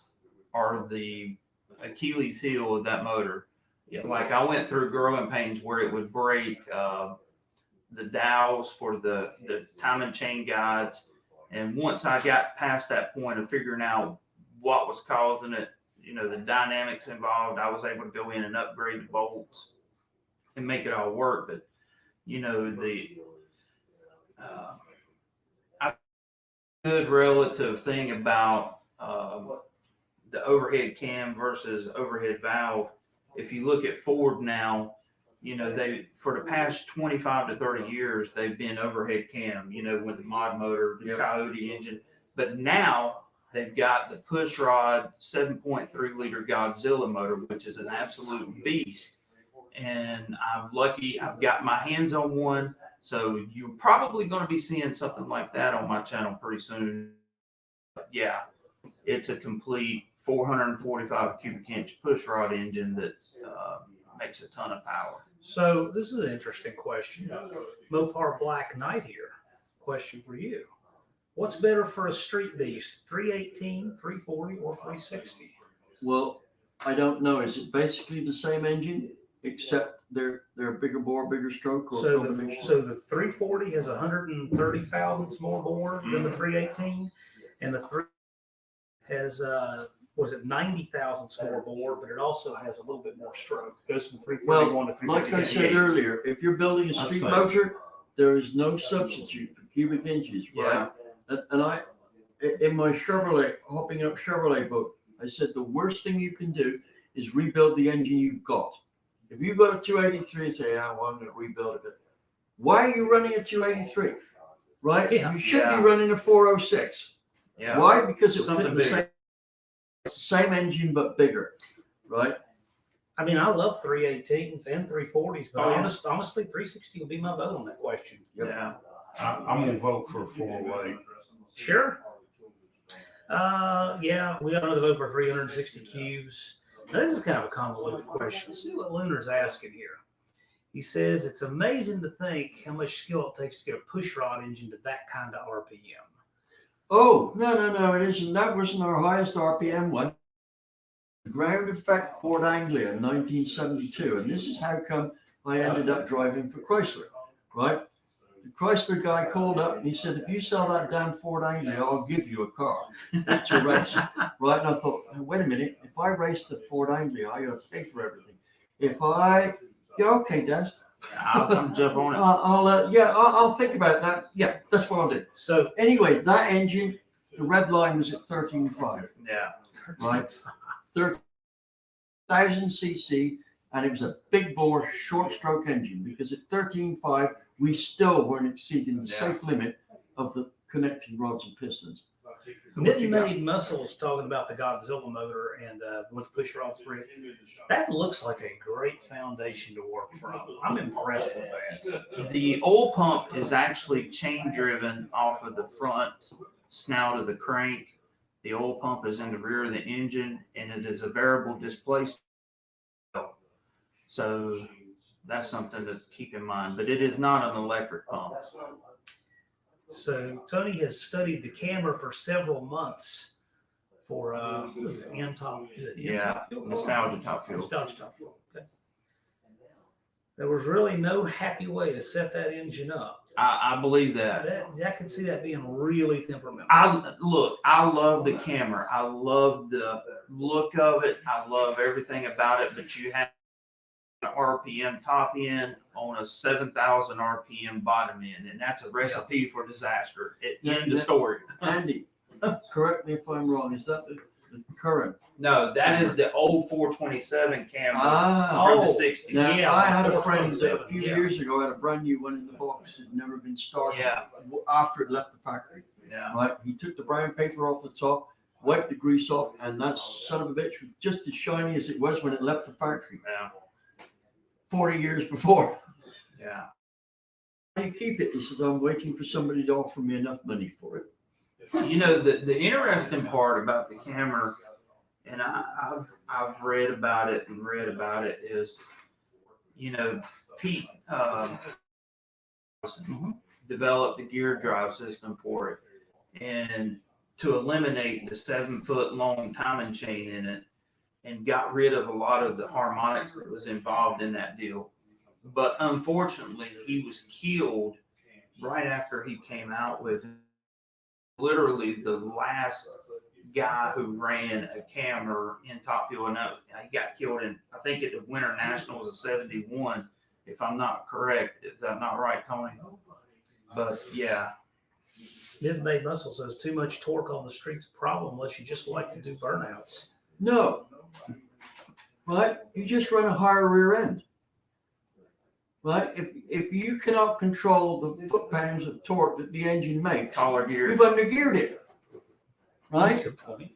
are the Achilles heel of that motor. Yeah, like I went through growing pains where it would break the dowels for the timing chain guides. And once I got past that point of figuring out what was causing it, you know, the dynamics involved, I was able to go in and upgrade the bolts and make it all work. But, you know, I good relative thing about the overhead cam versus overhead valve. If you look at Ford now, you know, they, for the past 25 to 30 years, they've been overhead cam, you know, with the mod motor, the Yep. Coyote engine. But now they've got the Pushrod 7.3 liter Godzilla motor, which is an absolute beast. And I'm lucky I've got my hands on one. So you're probably going to be seeing something like that on my channel pretty soon. Yeah, it's a complete 445 cubic inch pushrod engine that makes a ton of power. So this is an interesting question. Mopar Black Knight here. Question for you. What's better for a street beast, 318, 340, or 360? Well, I don't know. Is it basically the same engine except they're a bigger bore, bigger stroke, or a So combination? the 340 has 130 thousandths more bore than the 318, and the 3 has was it 90 thousandths more bore, but it also has a little bit more stroke. It goes from 331 to Like I 358. said earlier, if you're building a street motor, there is no substitute for cubic inches, right? And I, in my Chevrolet, hopping up Chevrolet book, I said the worst thing you can do is rebuild the engine you've got. If you've got a 283 and say, well, I'm going to rebuild it. Why are you running a 283? Right? Yeah. You should be running a 406. Yeah. Why? Because it Something fit the same engine but bigger, right? I mean, I love 318s and 340s, but Oh, yeah. honestly, 360 will be my vote on that question. Yep. Yeah. I'm gonna vote for a 408. Sure. Yeah, we got another vote for 360 cubes. Now, this is kind of a convoluted question. Let's see what Lunar's asking here. He says it's amazing to think how much skill it takes to get a pushrod engine to that kind of RPM. Oh, no, it isn't. That wasn't our highest RPM one. Ground effect Ford Anglia in 1972. And this is how come I ended up driving for Chrysler, right? The Chrysler guy called up and he said, if you sell that damn Ford Anglia, I'll give you a car to race, right? And I thought, wait a minute, if I race the Ford Anglia, I got to pay for everything. Yeah, okay, Des. I'll jump on it. I'll think about that. Yeah, that's what I'll do. So Anyway, that engine, the red line was at 13.5, Yeah. right? 30,000 cc, and it was a big bore short stroke engine because at 13.5 we still weren't exceeding the safe limit of the connecting rods and pistons. Mitten Made Muscles talking about the Godzilla motor and with the pushrods for it. That looks like a great foundation to work from. I'm impressed with that. The oil pump is actually chain driven off of the front snout of the crank. The oil pump is in the rear of the engine, and it is a variable displacement. So that's something to keep in mind, but it is not an electric pump. So Tony has studied the camera for several months for what was it, M-Top? Is it Yeah, M-Top fuel? nostalgia top fuel. Nostalgia top fuel. Okay. There was really no happy way to set that engine up. I believe that. I could see that being really temperamental. I love the camera. I love the look of it. I love everything about it, but you have an RPM top end on a 7,000 RPM bottom end, and that's a recipe for disaster. End of story. Andy, correct me if I'm wrong, is that the current? No, that is the old 427 camera Ah, from the 60s. now, Yeah, I had a friend that a 427, few yeah. years ago had a brand new one in the box, had never been started. Yeah. After it left the factory, Yeah. right? He took the brown paper off the top, wiped the grease off, and that son of a bitch was just as shiny as it was when it left the factory Yeah. 40 years before. Yeah. How do you keep it? He says, I'm waiting for somebody to offer me enough money for it. You know, the interesting part about the camera, and I've read about it is, you know, Pete developed the gear drive system for it, and to eliminate the 7-foot long timing chain in it, and got rid of a lot of the harmonics that was involved in that deal. But unfortunately, he was killed right after he came out with literally the last guy who ran a camera in Top Fuel. And he got killed in, I think, at the Winter Nationals of '71, if I'm not correct. Is that not right, Tony? But yeah. Mid-Made Muscle says too much torque on the street's a problem unless you just like to do burnouts. No. Right? You just run a higher rear end. Right? If you cannot control the foot-pounds of torque that the engine makes, Taller gear. you've undergeared it. Right? Good point.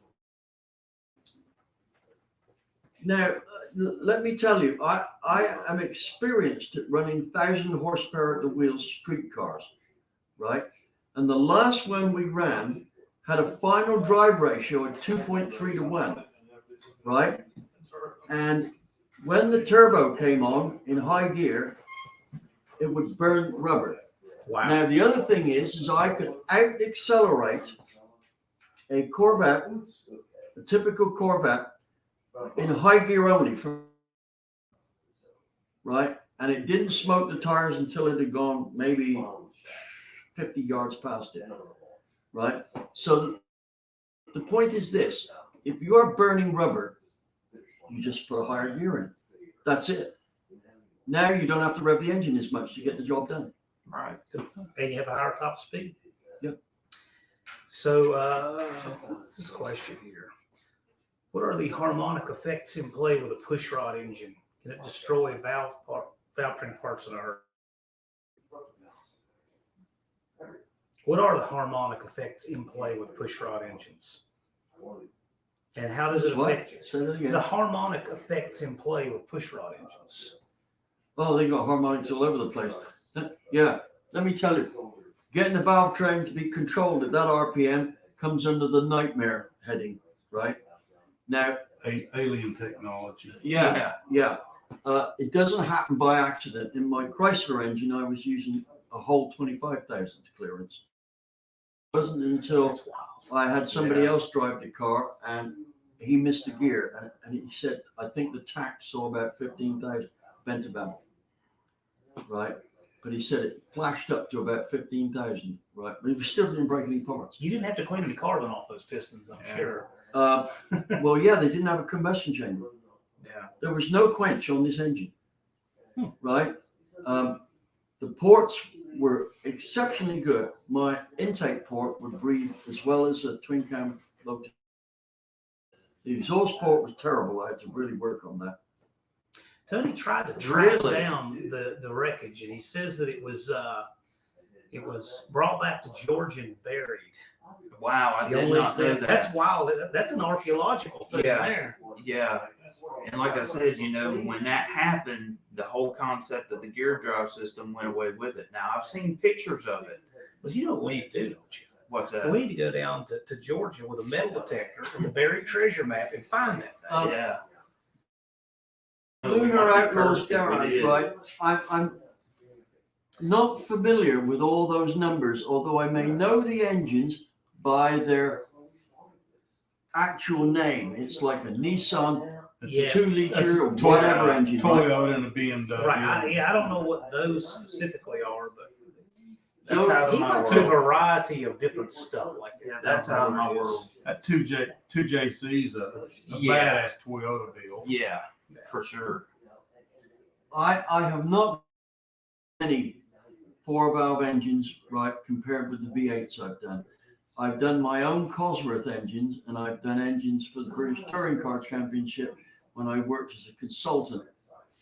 Now, let me tell you, I am experienced at running 1,000 horsepower at the wheels street cars. Right? And the last one we ran had a final drive ratio of 2.3 to 1. Right? And when the turbo came on in high gear, it would burn rubber. Wow. Now, the other thing is I could out accelerate a Corvette, a typical Corvette, in high gear only, right? And it didn't smoke the tires until it had gone maybe 50 yards past it, right? So the point is this: if you are burning rubber, you just put a higher gear in. That's it. Now you don't have to rev the engine as much to get the job done. Right. And you have a higher top speed. Yep. So, what's this question here? What are the harmonic effects in play with a pushrod engine? Can it destroy valve train parts in a hurry? What are the harmonic effects in play with pushrod engines? And how does it affect you? Say that again. The harmonic effects in play with pushrod engines. Oh, they got harmonics all over the place. Yeah, let me tell you, getting the valve train to be controlled at that RPM comes under the nightmare heading, right? Now, Alien technology. yeah. It doesn't happen by accident. In my Chrysler engine, I was using a whole 25,000 clearance. It wasn't until I had somebody else drive the car and he missed a gear. And he said, I think the tack saw about 15,000 bent about. Right? But he said it flashed up to about 15,000, right? But it still didn't break any parts. You didn't have to clean any carbon off those pistons, I'm sure. Well, yeah, they didn't have a combustion chamber. Yeah. There was no quench on this engine, right? The ports were exceptionally good. My intake port would breathe as well as a twin cam low. The exhaust port was terrible. I had to really work on that. Tony tried to track Really? down the wreckage, and he says that it was brought back to Georgia and buried. Wow, I The did only not know example- that. That's wild. That's an archaeological thing Yeah. there. Yeah. And like I said, when that happened, the whole concept of the gear drive system went away with it. Now, I've seen pictures of it. But you know what we need to do, don't you? What's that? We need to go down to Georgia with a metal detector and the buried treasure map and find that thing. Yeah. Lunar Outlaws Garage, right? I'm not familiar with all those numbers, although I may know the engines by their actual name. It's like a Nissan, It's Yeah. a 2-liter or Toyota- whatever engine. Right? Toyota and a BMW. Right. I don't know what those specifically are, but That's out he of my likes a world. variety of different stuff like that. Yeah, that's out of my world. That 2JC's a Yeah. badass Toyota deal. Yeah, for sure. I have not any 4-valve engines, right, compared with the V8s I've done. I've done my own Cosworth engines, and I've done engines for the British Touring Car Championship when I worked as a consultant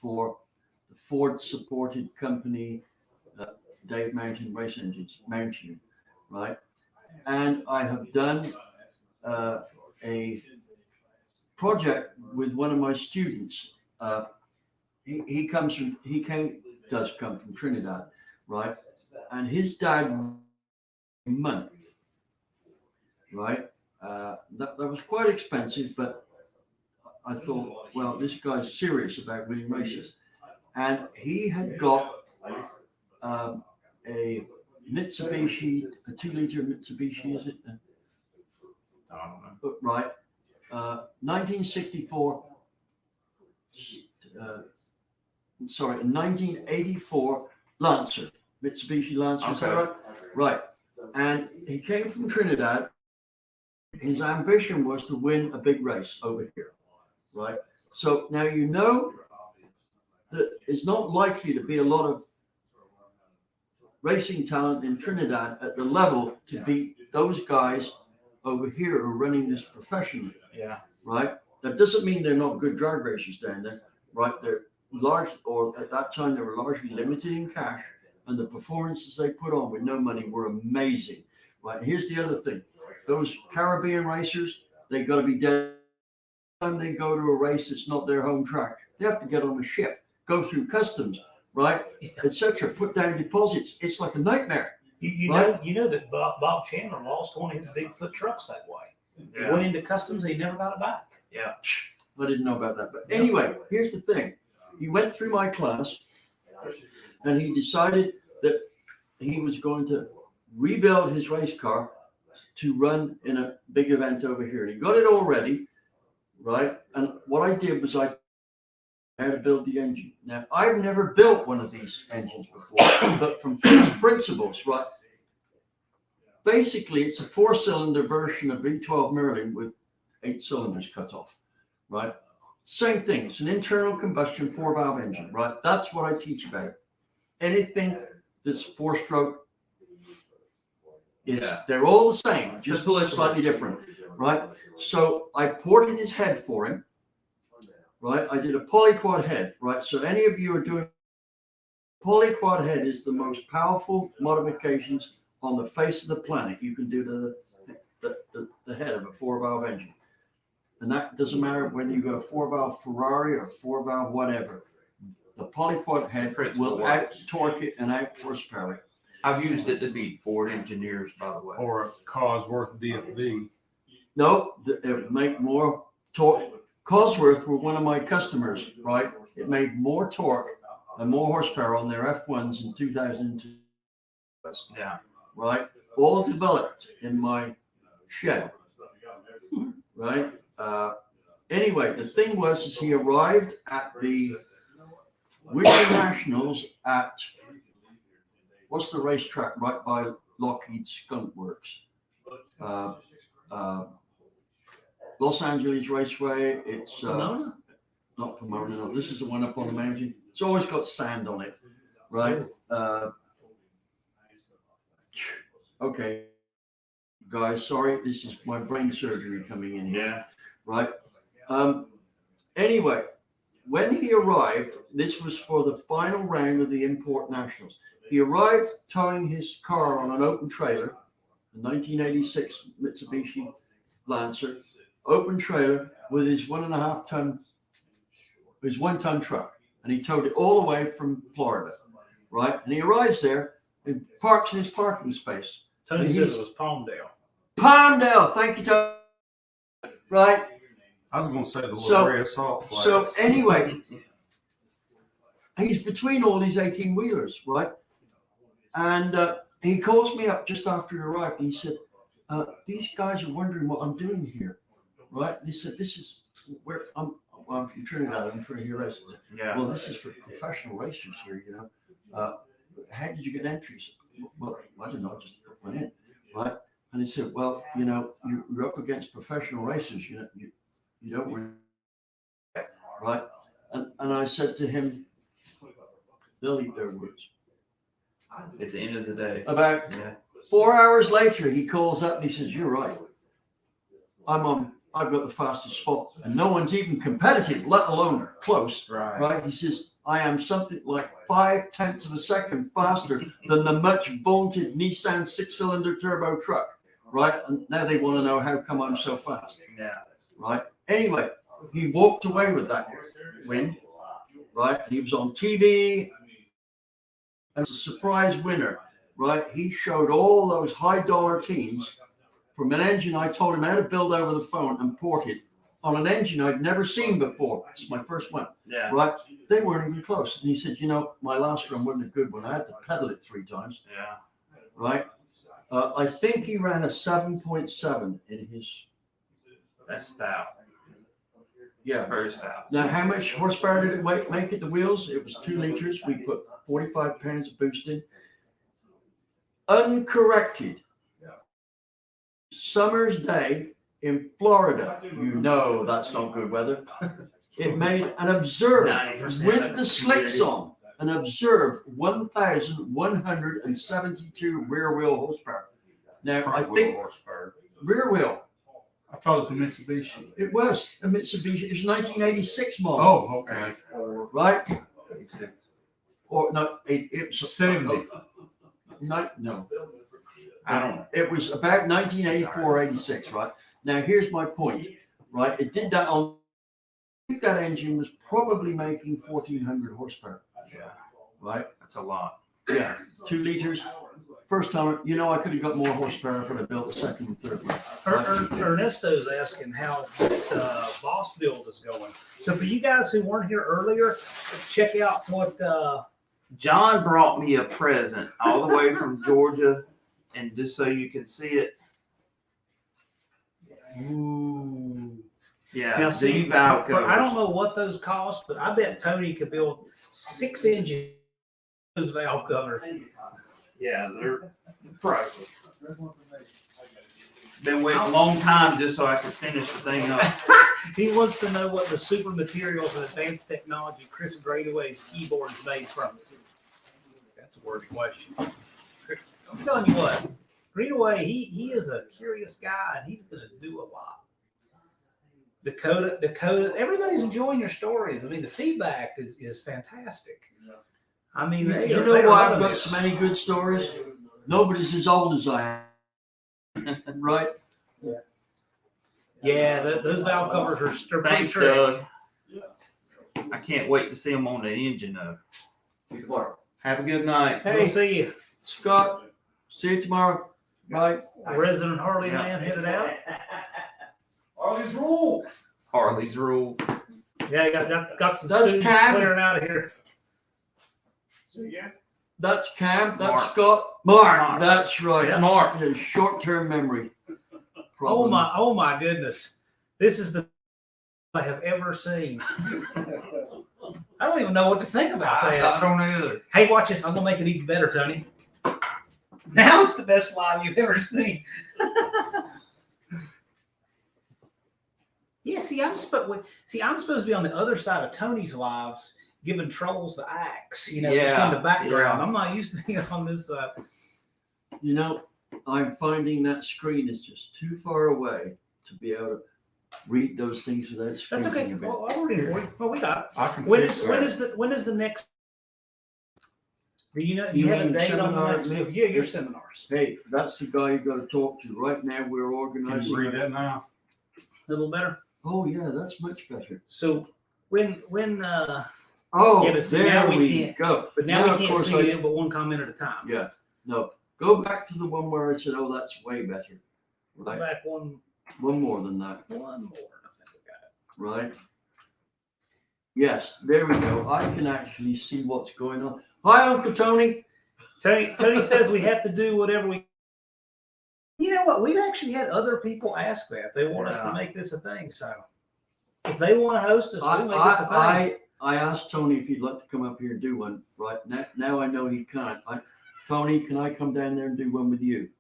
for the Ford-supported company, Dave Mountain Race Engines, Mountain, right? And I have done a project with one of my students. He does come from Trinidad, right? And his dad, month, right? That was quite expensive, but I thought, well, this guy's serious about winning races. And he had got a Mitsubishi, a 2-liter Mitsubishi, is it? I don't know. Right. 1964 sorry, a 1984 Lancer, Mitsubishi Lancer, is that Okay. right? Right. And he came from Trinidad. His ambition was to win a big race over here, right? So now you know that it's not likely to be a lot of racing talent in Trinidad at the level to beat those guys over here who are running this professionally, Yeah. right? That doesn't mean they're not good drag racers down there, right? They're large, or at that time they were largely limited in cash, and the performances they put on with no money were amazing, right? Here's the other thing: those Caribbean racers, they got to be dead. Time they go to a race that's not their home track, they have to get on a ship, go through customs, right, etc. Put down deposits. It's like a nightmare. You Right. know that Bob Chandler lost one of his Bigfoot trucks that way. He Yeah. went into customs and he never got it back. Yeah. I didn't know about that. But anyway, here's the thing. He went through my class and he decided that he was going to rebuild his race car to run in a big event over here. And he got it all ready, right? And what I did was I had to build the engine. Now, I've never built one of these engines before, but from first principles, right? Basically, it's a 4-cylinder version of V12 Merlin with 8 cylinders cut off, right? Same thing. It's an internal combustion 4-valve engine, right? That's what I teach about. Anything that's 4-stroke, Yeah. they're all the same, just Simple. slightly different, right? So I ported his head for him, right? I did a polyquad head, right? So any of you are doing polyquad head is the most powerful modifications on the face of the planet. You can do to the head of a 4-valve engine. And that doesn't matter whether you got a 4-valve Ferrari or a 4-valve whatever. The polyquad head Principle will out works. torque it and out horsepower it. I've used it to beat Ford engineers, by the way. Or a Cosworth DFV. No, it make more torque. Cosworth were one of my customers, right? It made more torque and more horsepower on their F1s in 2002, Yeah. right? All developed in my shed, right? Anyway, the thing was, is he arrived at the Winter Nationals at, what's the racetrack right by Lockheed Skunk Works? Los Angeles Raceway. It's Pomona? not Pomona. No, this is the one up on the mountain. It's always got sand on it, right? Okay, guys, sorry, this is my brain surgery coming in here, Yeah. right? Anyway, when he arrived, this was for the final round of the Import Nationals. He arrived towing his car on an open trailer, a 1986 Mitsubishi Lancer, open trailer with his 1.5 ton, his 1 ton truck. And he towed it all the way from Florida, right? And he arrives there and parks in his parking space. Tony And says he's- it was Palmdale. Palmdale, thank you, Tony. Right? I was going to say the little So- red salt flags. So anyway, he's between all these 18 wheelers, right? And he calls me up just after he arrived and he said, these guys are wondering what I'm doing here, right? And he said, this is where I'm from Trinidad, I'm from here racing. Yeah. Well, this is for professional racers here, you know. How did you get entries? Well, I don't know, I just put one in, right? And he said, well, you know, you're up against professional racers, you know, you don't win, right? And I said to him, they'll eat their words. At the end of the day. About Yeah. 4 hours later, he calls up and he says, you're right. I've got the fastest spot and no one's even competitive, let alone close, Right. right? He says, I am something like 0.5 of a second faster than the much vaunted Nissan 6-cylinder turbo truck, right? And now they want to know how come I'm so fast, Yeah. right? Anyway, he walked away with that win, right? He was on TV as a surprise winner, right? He showed all those high dollar teams from an engine I told him how to build over the phone and port it on an engine I'd never seen before. It's my first one, Yeah. right? They weren't even close. And he said, you know, my last run wasn't a good one. I had to pedal it 3 times, Yeah. right? I think he ran a 7.7 in his, That's stout. Yeah. Very stout. Now, how much horsepower did it make at the wheels? It was 2 liters. We put 45 pounds of boost in. Uncorrected. Summer's day in Florida. You know that's not good weather. It made an observed, 90% with the slicks on, an observed 1,172 rear wheel horsepower. Now, I Front wheel think horsepower. rear wheel, I thought it was a Mitsubishi. it was a Mitsubishi. It was 1986 model. Oh, okay. Right? Or no, it was 70. No, I don't know. it was about 1984, 86, right? Now, here's my point, right? It did that on, I think that engine was probably making 1,400 horsepower, Yeah, right? that's a lot. Yeah, 2 liters. First time, you know, I could have got more horsepower if I'd built the second and third one. Ernesto's asking how the Boss build is going. So for you guys who weren't here earlier, check out what John brought me a present all the way from Georgia, and just so you can see it. Ooh. Yeah, Now, see, D valve covers. I don't know what those cost, but I bet Tony could build 6 engines those valve covers. Yeah, they're priceless. Been waiting a long time just so I could finish the thing up. He wants to know what the super materials and advanced technology Chris Gradaway's keyboard is made from. That's a wordy question. I'm telling you what, Gradaway, he is a curious guy and he's going to do a lot. Dakota, everybody's enjoying your stories. I mean, the feedback is fantastic. I mean, You know why I've got so many good stories? Nobody's as old as I am. Right? Yeah, those valve covers are pretty Thanks, tricky. Doug. I can't wait to see them on the engine though. See you tomorrow. Have a good night. We'll Hey, see you. Scott, see you tomorrow. Right? Resident Harley Yeah. man headed out. Harley's rule. Harley's rule. Yeah, got some That's students Cam. clearing out of here. That's Cam. That's Mark. Scott. Mark. Mark. That's right. Yeah. Mark. Yeah, short-term memory. Oh problem. my goodness. This is the I have ever seen. I don't even know what to think about I that. don't either. Hey, watch this. I'm gonna make it even better, Tony. Now it's the best live you've ever seen. Yeah, see, I'm supposed to be on the other side of Tony's lives, giving trolls the axe, just Yeah, in the background. yeah. I'm not used to being on this side. You know, I'm finding that screen is just too far away to be able to read those things without That's screaming okay. a bit. Well, I'll read it for you. Well, we got it. I can When fix is that. when is the next? Do you know? Do You you have a mean date on the seminar, next? Nick? Yeah, your seminars. Hey, that's the guy you got to talk to. Right now, we're Can organizing. you read that now? A little better. Oh, yeah, that's much better. So when Oh, Yeah, but see, there now we we can't- go. but now of we can't course, see it, but one comment at a time. Yeah, no. Go back to the one where I said, oh, that's way better. Go Right. back one One more than that. more. I think we got it. Right? Yes, there we go. I can actually see what's going on. Hi, Uncle Tony. Tony says we have to do whatever we. You know what? We've actually had other people ask that. They want us to Yeah. make this a thing. So if they want to host us, we'll make this a thing. I asked Tony if he'd like to come up here and do one. Right now, I know he can't. Tony, can I come down there and do one with you?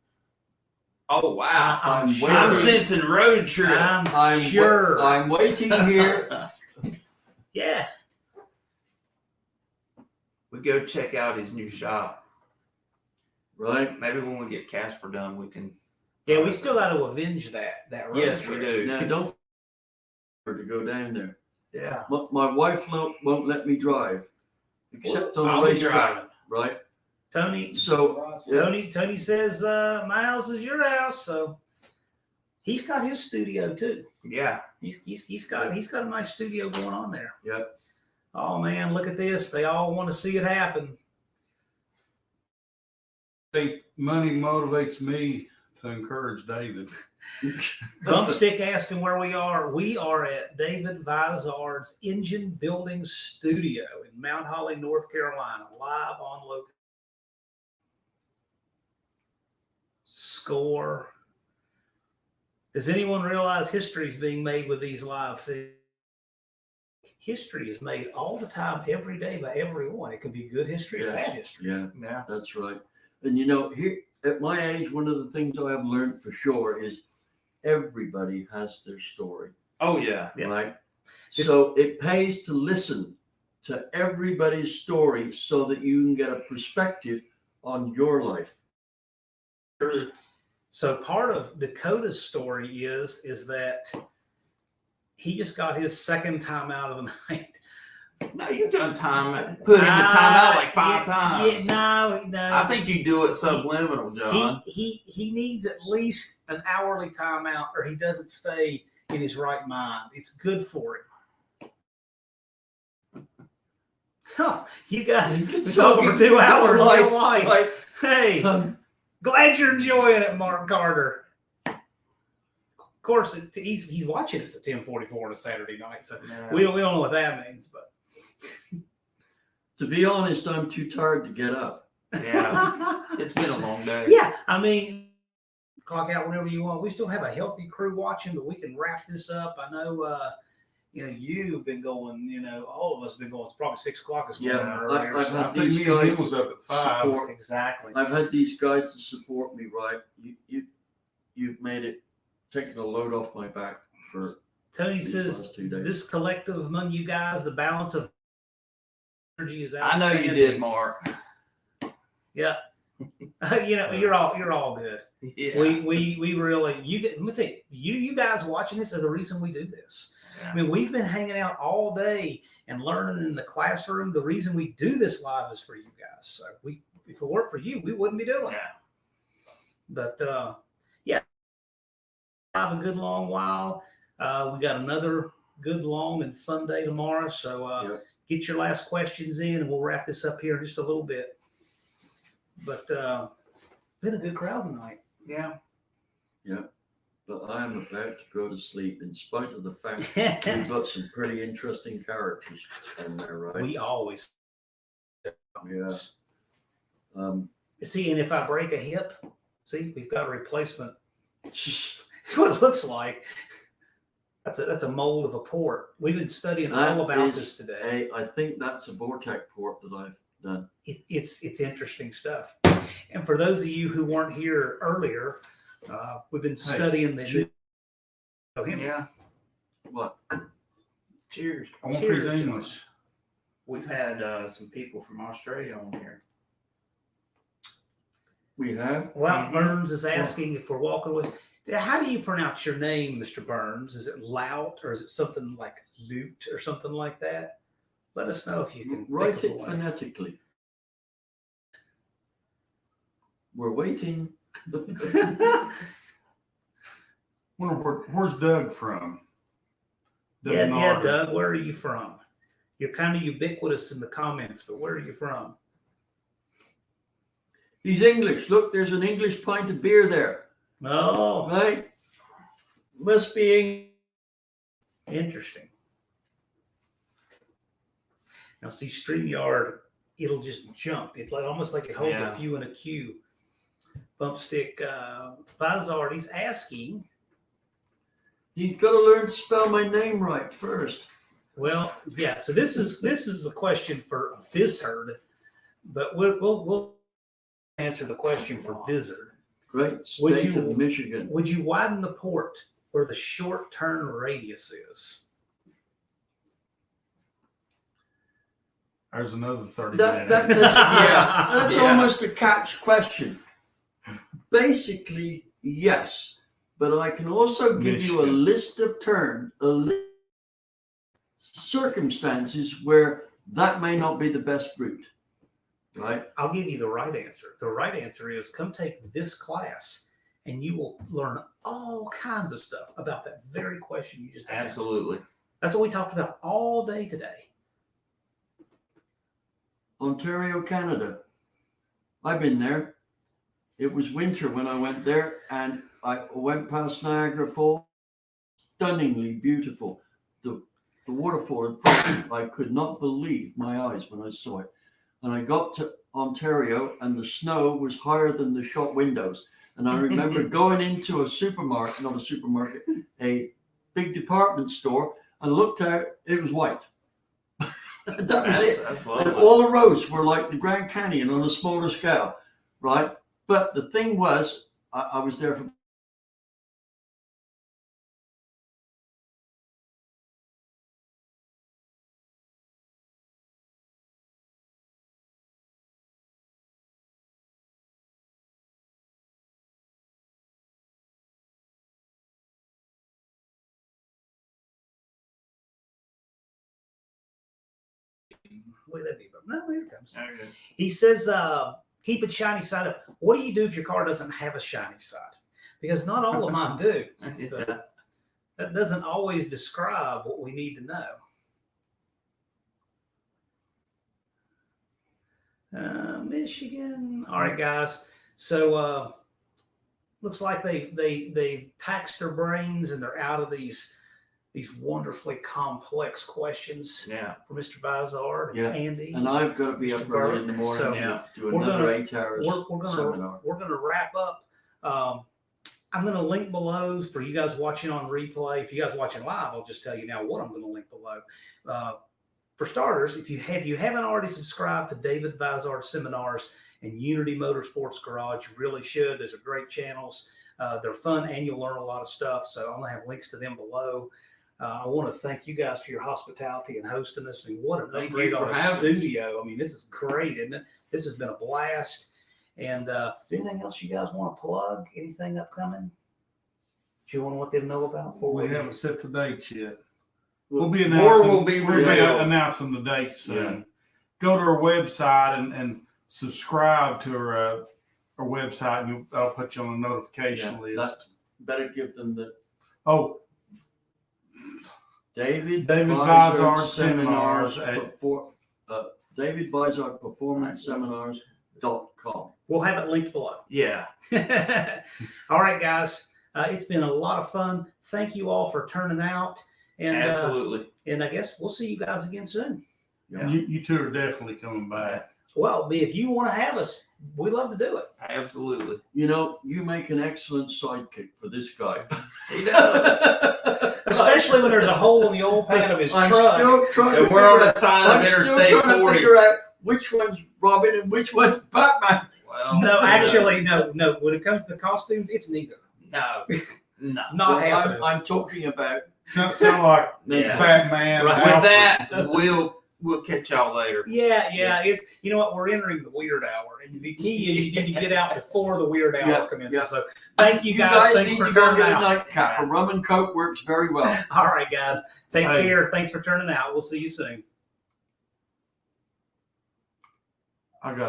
Oh wow. I'm I'm sure. I'm sensing road trip. I'm sure. I'm waiting here. Yeah. We go check out his new shop. Right? Maybe when we get Casper done, we can. Yeah, we still got to avenge that road Yes, we trip. do. Now, don't to go down there. Yeah. My wife won't let me drive, except on I'll the be racetrack. driving. Right? Tony So, Tony says my house is your house, so he's got his studio too. Yeah. He's got a nice studio going on there. yeah. Oh man, look at this! They all want to see it happen. Money motivates me to encourage David. Bumpstick asking where we are. We are at David Vizard's engine building studio in Mount Holly, North Carolina, live on location. Score. Does anyone realize history is being made with these live feeds? history is made all the time, every day by everyone. It can be good history or Yes. bad history. Yeah, Yeah. that's right. And here at my age, one of the things I have learned for sure is everybody has their story, Oh yeah. Yeah. right? So it pays to listen to everybody's story so that you can get a perspective on your life. So part of Dakota's story is that he just got his second time out of the night. No, you've done put in the time out like 5 times. Yeah, no. I think you do it subliminal, John. He needs at least an hourly timeout, or he doesn't stay in his right mind. It's good for him. Oh, you guys been talking for 2 hours. Life. Hey, glad you're enjoying it, Mark Carter. Of course, he's watching us at 10:44 on a Saturday night, so Yeah. we don't know what that means, but. To be honest, I'm too tired to get up. Yeah. It's been a long day. Yeah, I mean, clock out whenever you want. We still have a healthy crew watching, but we can wrap this up. I know, you've been going. All of us have been going. It's probably 6 o'clock this morning. Yeah, earlier, I've so- had I think these me and him guys was up at 5. support. Exactly. I've had these guys to support me, right? You've made it, taken a load off my back for Tony these says last 2 days. this collective among you guys, the balance of energy is I know outstanding. you did, Mark. Yeah. You're all good. Yeah. We really let me tell you, you guys watching this are the reason we do this. Yeah. I mean, we've been hanging out all day and learning in the classroom. The reason we do this live is for you guys. So if it weren't for you, we wouldn't be doing it. Yeah. But yeah, have a good long while. We got another good long and fun day tomorrow. So Yep. get your last questions in, and we'll wrap this up here in just a little bit. But been a good crowd tonight. Yeah. But I am about to go to sleep in spite of the fact we've got some pretty interesting characters on there, right? We always. Yeah. See, and if I break a hip, see, we've got a replacement. That's what it looks like. That's a mold of a port. We've been studying all about this today. I think that's a Vortex port that I've done. It's interesting stuff. And for those of you who weren't here earlier, we've been studying the new. Yeah. What? Cheers. I want Cheers, his English. We've had some people from Australia on here. We have? Well, Burns is asking if we're walking with. How do you pronounce your name, Mr. Burns? Is it Lout or is it something like Loot or something like that? Let us know if you can Write think it of a way. phonetically. We're waiting. Where's Doug from? Yeah, Narder. Doug, where are you from? You're kind of ubiquitous in the comments, but where are you from? He's English. Look, there's an English pint of beer there. Oh, Right? Must be interesting. Now, see, StreamYard, it'll just jump. It's like almost like it holds Yeah. a few in a queue. Bump stick, Vizard, he's asking. He's got to learn to spell my name right first. Well, yeah. So this is a question for Vizard, but we'll answer the question for Vizard. Great Would state you- of Michigan. Would you widen the port where the short turn radius is? There's another 30 That's minutes. that's Yeah. almost a catch question. Basically, yes, but I can also give you a Michigan. list of circumstances where that may not be the best route, right? I'll give you the right answer. The right answer is come take this class and you will learn all kinds of stuff about that very question you just asked. Absolutely. That's what we talked about all day today. Ontario, Canada. I've been there. It was winter when I went there, and I went past Niagara Falls. Stunningly beautiful. The waterfall, I could not believe my eyes when I saw it. And I got to Ontario, and the snow was higher than the shop windows. And I remember going into a supermarket, not a supermarket, a big department store, and looked out, it was white. That was it. That's And lovely. all the roads were like the Grand Canyon on a smaller scale, right? But the thing was, I was there for Wait, that'd be, no, here it comes. Okay. He says, keep a shiny side up. What do you do if your car doesn't have a shiny side? Because not all of mine do. So that doesn't always describe what we need to know. Michigan. All right, guys. So looks like they taxed their brains and they're out of these wonderfully complex questions Yeah. for Mr. Vizard, Yeah. Andy. and I've got to be Mr. up early in the Burke, morning so to do we're another gonna- 8 hours seminar. We're gonna wrap up. I'm gonna link below for you guys watching on replay. If you guys watching live, I'll just tell you now what I'm gonna link below. For starters, if you haven't already subscribed to David Vizard Seminars and Unity Motorsports Garage, you really should. Those are great channels. They're fun and you'll learn a lot of stuff. So I'm gonna have links to them below. I want to thank you guys for your hospitality and hosting us. I mean, what an Thank upgrade you for on a having us. studio. I mean, this is great, isn't it? This has been a blast. And is there anything else you guys want to plug? Anything upcoming? Do you want to let them know about? Before We haven't set the dates yet. We'll Well, be More announcing. will be we'll be revealed. announcing the dates soon. Yeah. Go to our website and subscribe to our website, and I'll put you on a notification Yeah, list. that's better give them the Oh, David Vizard Vizard Seminars Seminars David Vizard Performance Seminars.com. We'll have it linked below. Yeah. All right, guys. It's been a lot of fun. Thank you all for turning out. And Absolutely. and I guess we'll see you guys again soon. Yeah. you two are definitely coming back. Well, if you want to have us, we'd love to do it. Absolutely. You know, you make an excellent sidekick for this guy. He does. Especially when there's a hole in the oil pan of his I'm truck. still trying So to we're on figure the side I'm of still Interstate trying to 40. figure out which one's Robin and which one's Batman. Well, No, actually, no. When it comes to the costumes, it's neither. no. No. Not Well, happening. I'm talking about Sound like Yeah. Batman. Right. With Alfred. that, we'll catch y'all later. Yeah. It's, you know what? We're entering the weird hour, and the key is you need to get out before the weird hour Yeah, commences. yeah. So, thank you you guys. guys Thanks need for to go turning get a out. nightcap. A rum and coke works very well. All right, guys. Take Hey. care. Thanks for turning out. We'll see you soon. I got